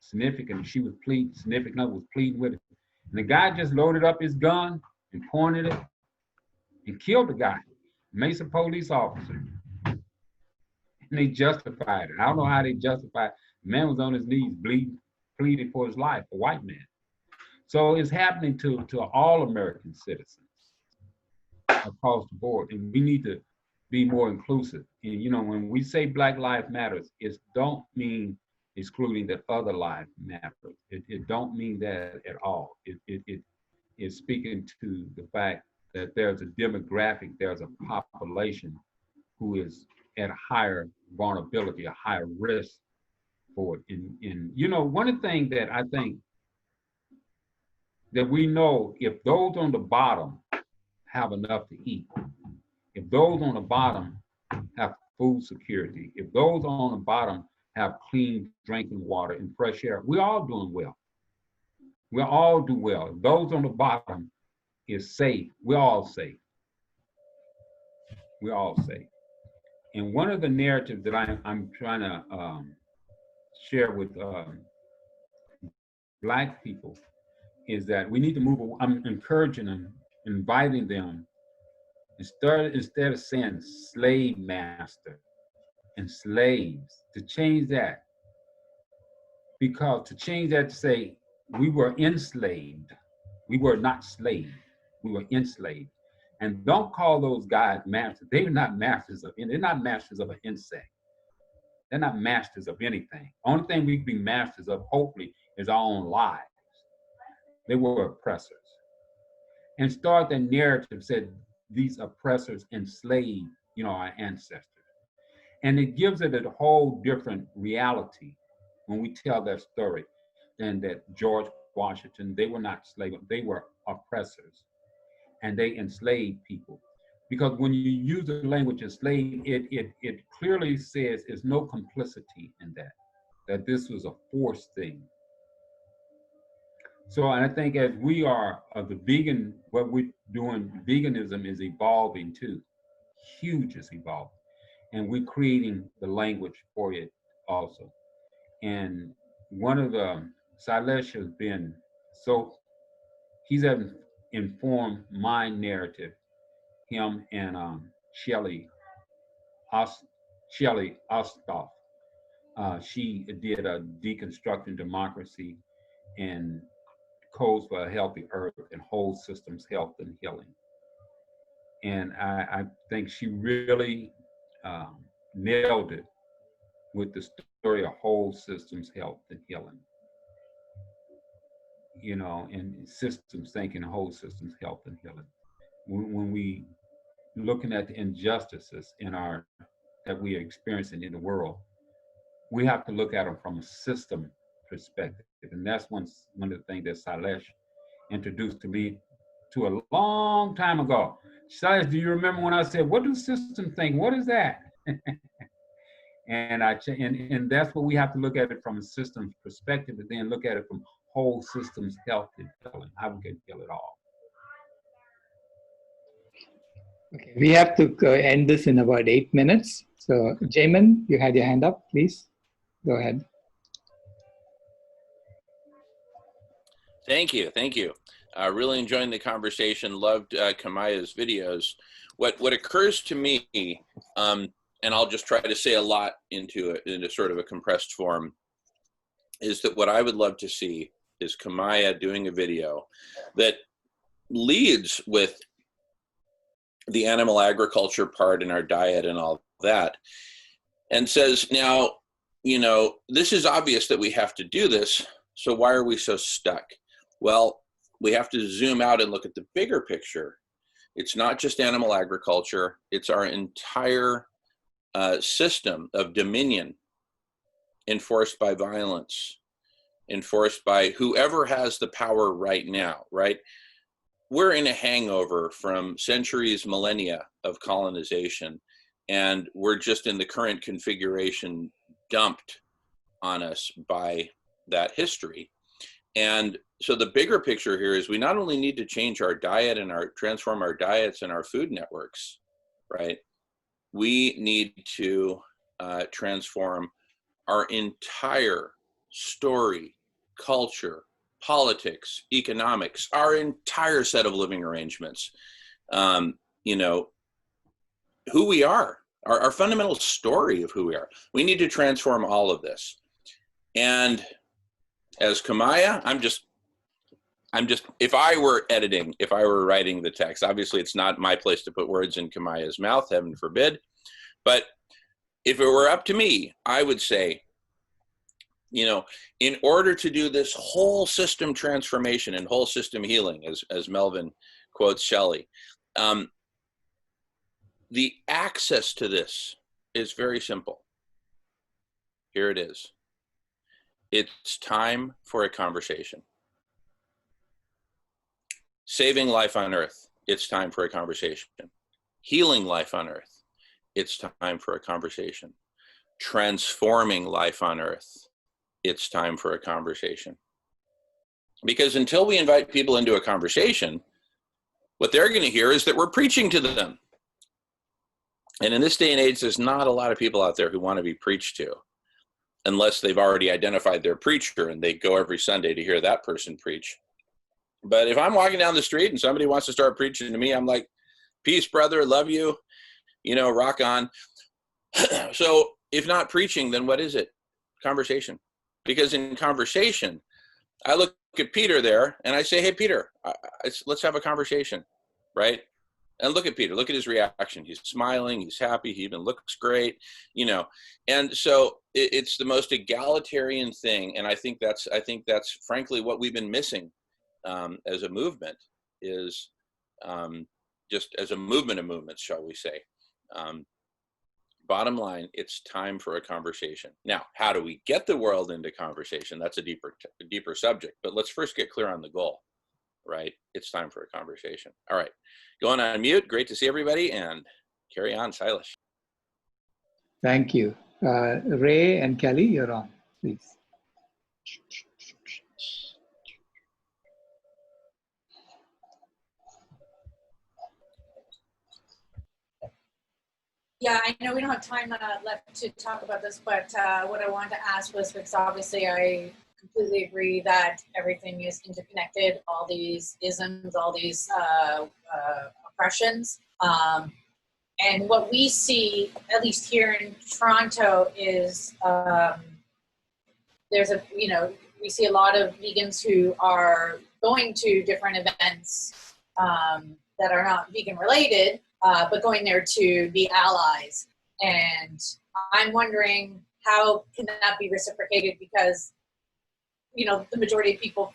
significant. She was pleading, significant other was pleading with it. And the guy just loaded up his gun and pointed it and killed the guy, Mesa police officer. And they justified it. I don't know how they justified it. The man was on his knees bleeding, pleading for his life, a white man. So it's happening to all American citizens across the board. And we need to be more inclusive. And you know, when we say Black Lives Matters, it don't mean excluding that other lives matter. It don't mean that at all. It is speaking to the fact that there's a demographic, there's a population who is at a higher vulnerability, a higher risk for it. And you know, one of the things that I think that we know, if those on the bottom have enough to eat, if those on the bottom have food security, if those on the bottom have clean drinking water and fresh air, we're all doing well. We all do well. If those on the bottom is safe, we're all safe. We're all safe. And one of the narratives that I'm trying to share with Black people is that we need to move. I'm encouraging them, inviting them, instead of saying slave master and slaves, to change that. Because to change that to say we were enslaved, we were not slaves, we were enslaved. And don't call those guys masters. They're not masters of they're not masters of an insect. They're not masters of anything. Only thing we can be masters of, hopefully, is our own lives. They were oppressors. And start the narrative said these oppressors enslaved, you know, our ancestors. And it gives it a whole different reality when we tell that story than that George Washington, they were not slaves, they were oppressors. And they enslaved people. Because when you use the language enslaved, it clearly says there's no complicity in that this was a forced thing. So I think as we are the vegan, what we're doing, veganism is evolving too. Huge is evolving. And we're creating the language for it also. And one of the, Sailesh has been, so he's informed my narrative, him and Shelley Osthoff. She did a Deconstructing Democracy and Codes for a Healthy Earth and Whole Systems Health and Healing. And I think she really nailed it with the story of whole systems health and healing. You know, and systems thinking, whole systems health and healing. When we looking at the injustices that we are experiencing in the world, we have to look at them from a system perspective. And that's one of the things that Sailesh introduced to me to a long time ago. Sailesh, do you remember when I said, what do systems think? What is that? And that's what we have to look at it from a systems perspective, but then look at it from whole systems health and healing, how we can heal it all. Okay, we have to end this in about 8 minutes. So, Jamen, you had your hand up, please. Go ahead. Thank you. Really enjoying the conversation. Loved Kimaya's videos. What occurs to me, and I'll just try to say a lot into sort of a compressed form, is that what I would love to see is Kimaya doing a video that leads with the animal agriculture part in our diet and all that, and says, now, you know, this is obvious that we have to do this, so why are we so stuck? Well, we have to zoom out and look at the bigger picture. It's not just animal agriculture, it's our entire system of dominion enforced by violence, enforced by whoever has the power right now, right? We're in a hangover from centuries, millennia of colonization, and we're just in the current configuration dumped on us by that history. And so the bigger picture here is we not only need to change our diet and transform our diets and our food networks, right? We need to transform our entire story, culture, politics, economics, our entire set of living arrangements, you know, who we are, our fundamental story of who we are. We need to transform all of this. And as Kimaya, I'm just, if I were editing, if I were writing the text, obviously it's not my place to put words in Kimaya's mouth, heaven forbid. But if it were up to me, I would say, you know, in order to do this whole system transformation and whole system healing, as Melvin quotes Shelley, the access to this is very simple. Here it is. It's time for a conversation. Saving life on earth, it's time for a conversation. Healing life on earth, it's time for a conversation. Transforming life on earth, it's time for a conversation. Because until we invite people into a conversation, what they're going to hear is that we're preaching to them. And in this day and age, there's not a lot of people out there who want to be preached to, unless they've already identified their preacher and they go every Sunday to hear that person preach. But if I'm walking down the street and somebody wants to start preaching to me, I'm like, peace, brother, love you, you know, rock on. So if not preaching, then what is it? Conversation. Because in conversation, I look at Peter there and I say, hey, Peter, let's have a conversation, right? And look at Peter, look at his reaction. He's smiling, he's happy, he even looks great, you know. And so it's the most egalitarian thing. And I think that's frankly what we've been missing as a movement, is just as a movement of movements, shall we say. Bottom line, it's time for a conversation. Now, how do we get the world into conversation? That's a deeper subject, but let's first get clear on the goal, right? It's time for a conversation. All right, going on mute. Great to see everybody, and carry on, Silas. Thank you. Ray and Kelly, you're on, please. Yeah, I know we don't have time left to talk about this, but what I wanted to ask was, because obviously I completely agree that everything is interconnected, all these isms, all these oppressions. And what we see, at least here in Toronto, is there's we see a lot of vegans who are going to different events that are not vegan related, but going there to be allies. And I'm wondering, how can that be reciprocated? Because, you know, the majority of people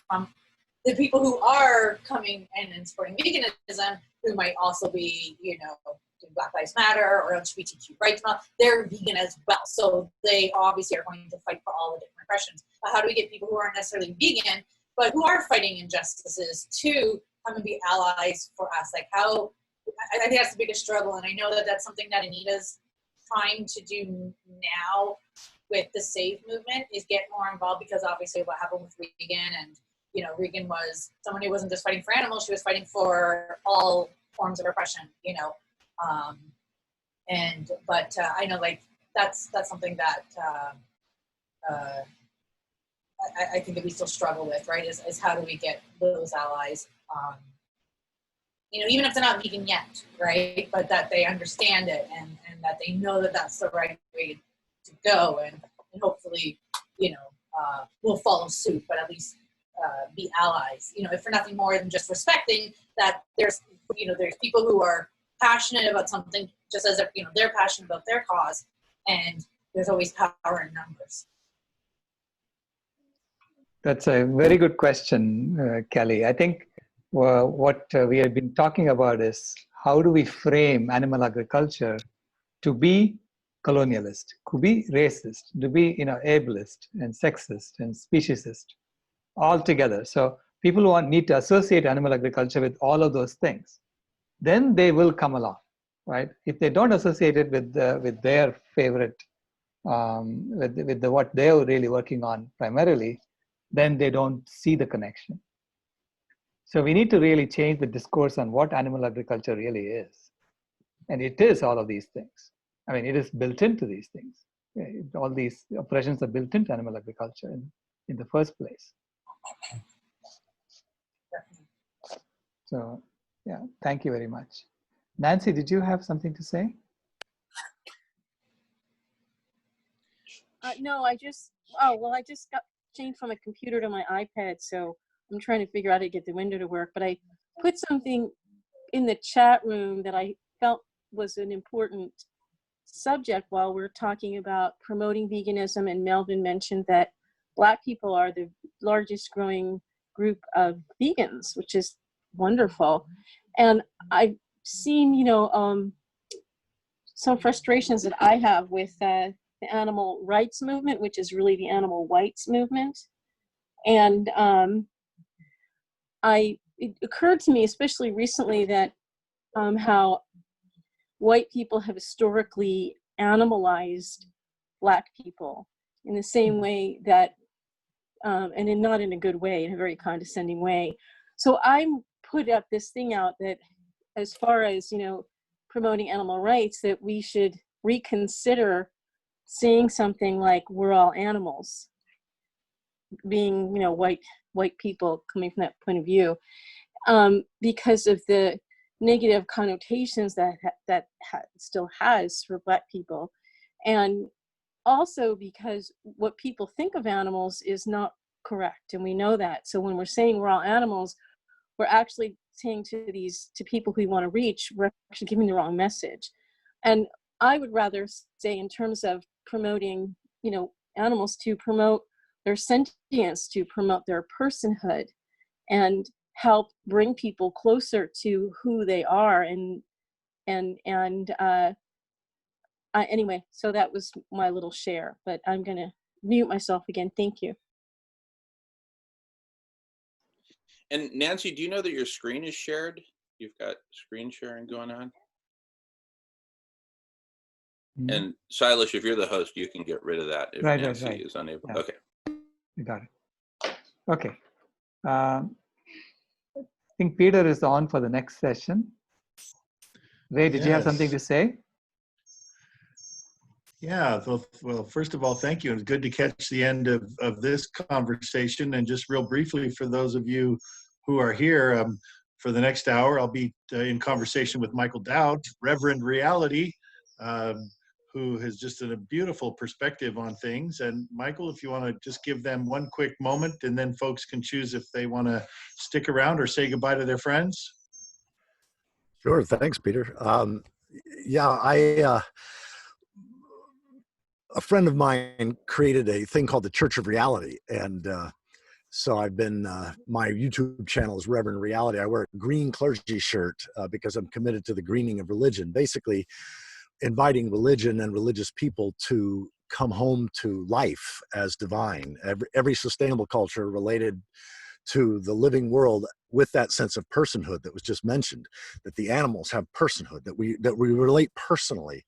the people who are coming in and supporting veganism, who might also be, you know, doing Black Lives Matter or LGBTQ rights, they're vegan as well. So they obviously are going to fight for all the different oppressions. But how do we get people who aren't necessarily vegan, but who are fighting injustices, to come and be allies for us? Like, how, I think that's the biggest struggle. And I know that that's something that Anita's trying to do now with the SAVE movement, is get more involved, because obviously what happened with Regan, and, you know, Regan was someone who wasn't just fighting for animals, she was fighting for all forms of oppression, you know. But I know, like, that's something that I think that we still struggle with, right? Is how do we get those allies, you know, even if they're not vegan yet, right? But that they understand it, and that they know that that's the right way to go, and hopefully, you know, will follow suit, but at least be allies, you know, if for nothing more than just respecting that there's, you know, there's people who are passionate about something, just as, you know, they're passionate about their cause, and there's always power in numbers. That's a very good question, Kelly. I think what we have been talking about is, how do we frame animal agriculture to be colonialist, to be racist, to be, you know, ableist and sexist and speciesist all together. So people who need to associate animal agriculture with all of those things, then they will come along, right? If they don't associate it with their favorite, with what they're really working on primarily, then they don't see the connection. So we need to really change the discourse on what animal agriculture really is. And it is all of these things. I mean, it is built into these things. All these oppressions are built into animal agriculture. And in the first place. So, yeah, thank you very much. Nancy, did you have something to say? No, I just got changed from a computer to my iPad, so I'm trying to figure out how to get the window to work. But I put something in the chat room that I felt was an important subject while we're talking about promoting veganism, and Melvin mentioned that Black people are the largest growing group of vegans, which is wonderful. And I've seen, some frustrations that I have with the animal rights movement, which is really the animal rights movement. And it occurred to me, especially recently, that how white people have historically animalized Black people in the same way that, and not in a good way, in a very condescending way. So I put up this thing out that, as far as, promoting animal rights, that we should reconsider saying something like "we're all animals," being, white people coming from that point of view, because of the negative connotations that still has for Black people, and also because what people think of animals is not correct, and we know that. So when we're saying we're all animals, we're actually saying to people who we want to reach, we're actually giving the wrong message. And I would rather say, in terms of promoting, animals, to promote their sentience, to promote their personhood, and help bring people closer to who they are. Anyway, so that was my little share, but I'm going to mute myself again. Thank you. And Nancy, do you know that your screen is shared? You've got screen sharing going on? Mm-hmm. And Silas, if you're the host, you can get rid of that if Nancy is unable. Yeah. Okay. You got it. Okay. I think Peter is on for the next session. Ray, did you have something to say? Yeah, well, first of all, thank you. It's good to catch the end of this conversation. And just real briefly, for those of you who are here, for the next hour, I'll be in conversation with Michael Dowd, Reverend Reality, who has just a beautiful perspective on things. And Michael, if you want to just give them one quick moment, and then folks can choose if they want to stick around or say goodbye to their friends. Sure, thanks, Peter. A friend of mine created a thing called the Church of Reality, and so I've been, my YouTube channel is Reverend Reality. I wear a green clergy shirt because I'm committed to the greening of religion, basically inviting religion and religious people to come home to life as divine. Every sustainable culture related to the living world with that sense of personhood that was just mentioned, that the animals have personhood, that we relate personally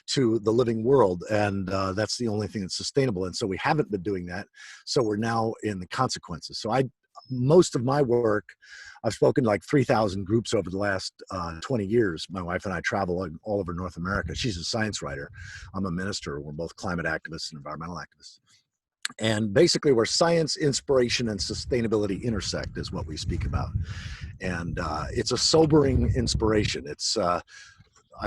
to the living world, and that's the only thing that's sustainable. And so we haven't been doing that, so we're now in the consequences. So most of my work, I've spoken to like 3,000 groups over the last 20 years. My wife and I travel all over North America. She's a science writer. I'm a minister. We're both climate activists and environmental activists. And basically where science, inspiration, and sustainability intersect is what we speak about. And it's a sobering inspiration. It's I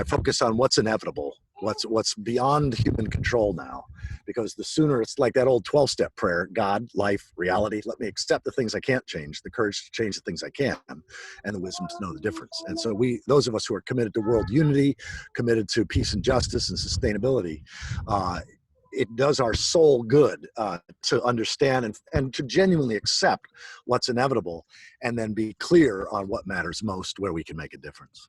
focus on what's inevitable, what's beyond human control now, because the sooner, it's like that old 12-step prayer: God, life, reality, let me accept the things I can't change, the courage to change the things I can, and the wisdom to know the difference. And so those of us who are committed to world unity, committed to peace and justice and sustainability, it does our soul good to understand and to genuinely accept what's inevitable, and then be clear on what matters most, where we can make a difference.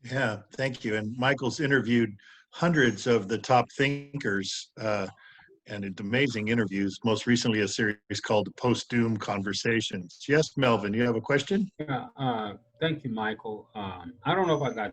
Yeah, thank you. And Michael's interviewed hundreds of the top thinkers, and it's amazing interviews, most recently a series called Post-Doom Conversations. Yes, Melvin, you have a question? Yeah, thank you, Michael. I don't know if I got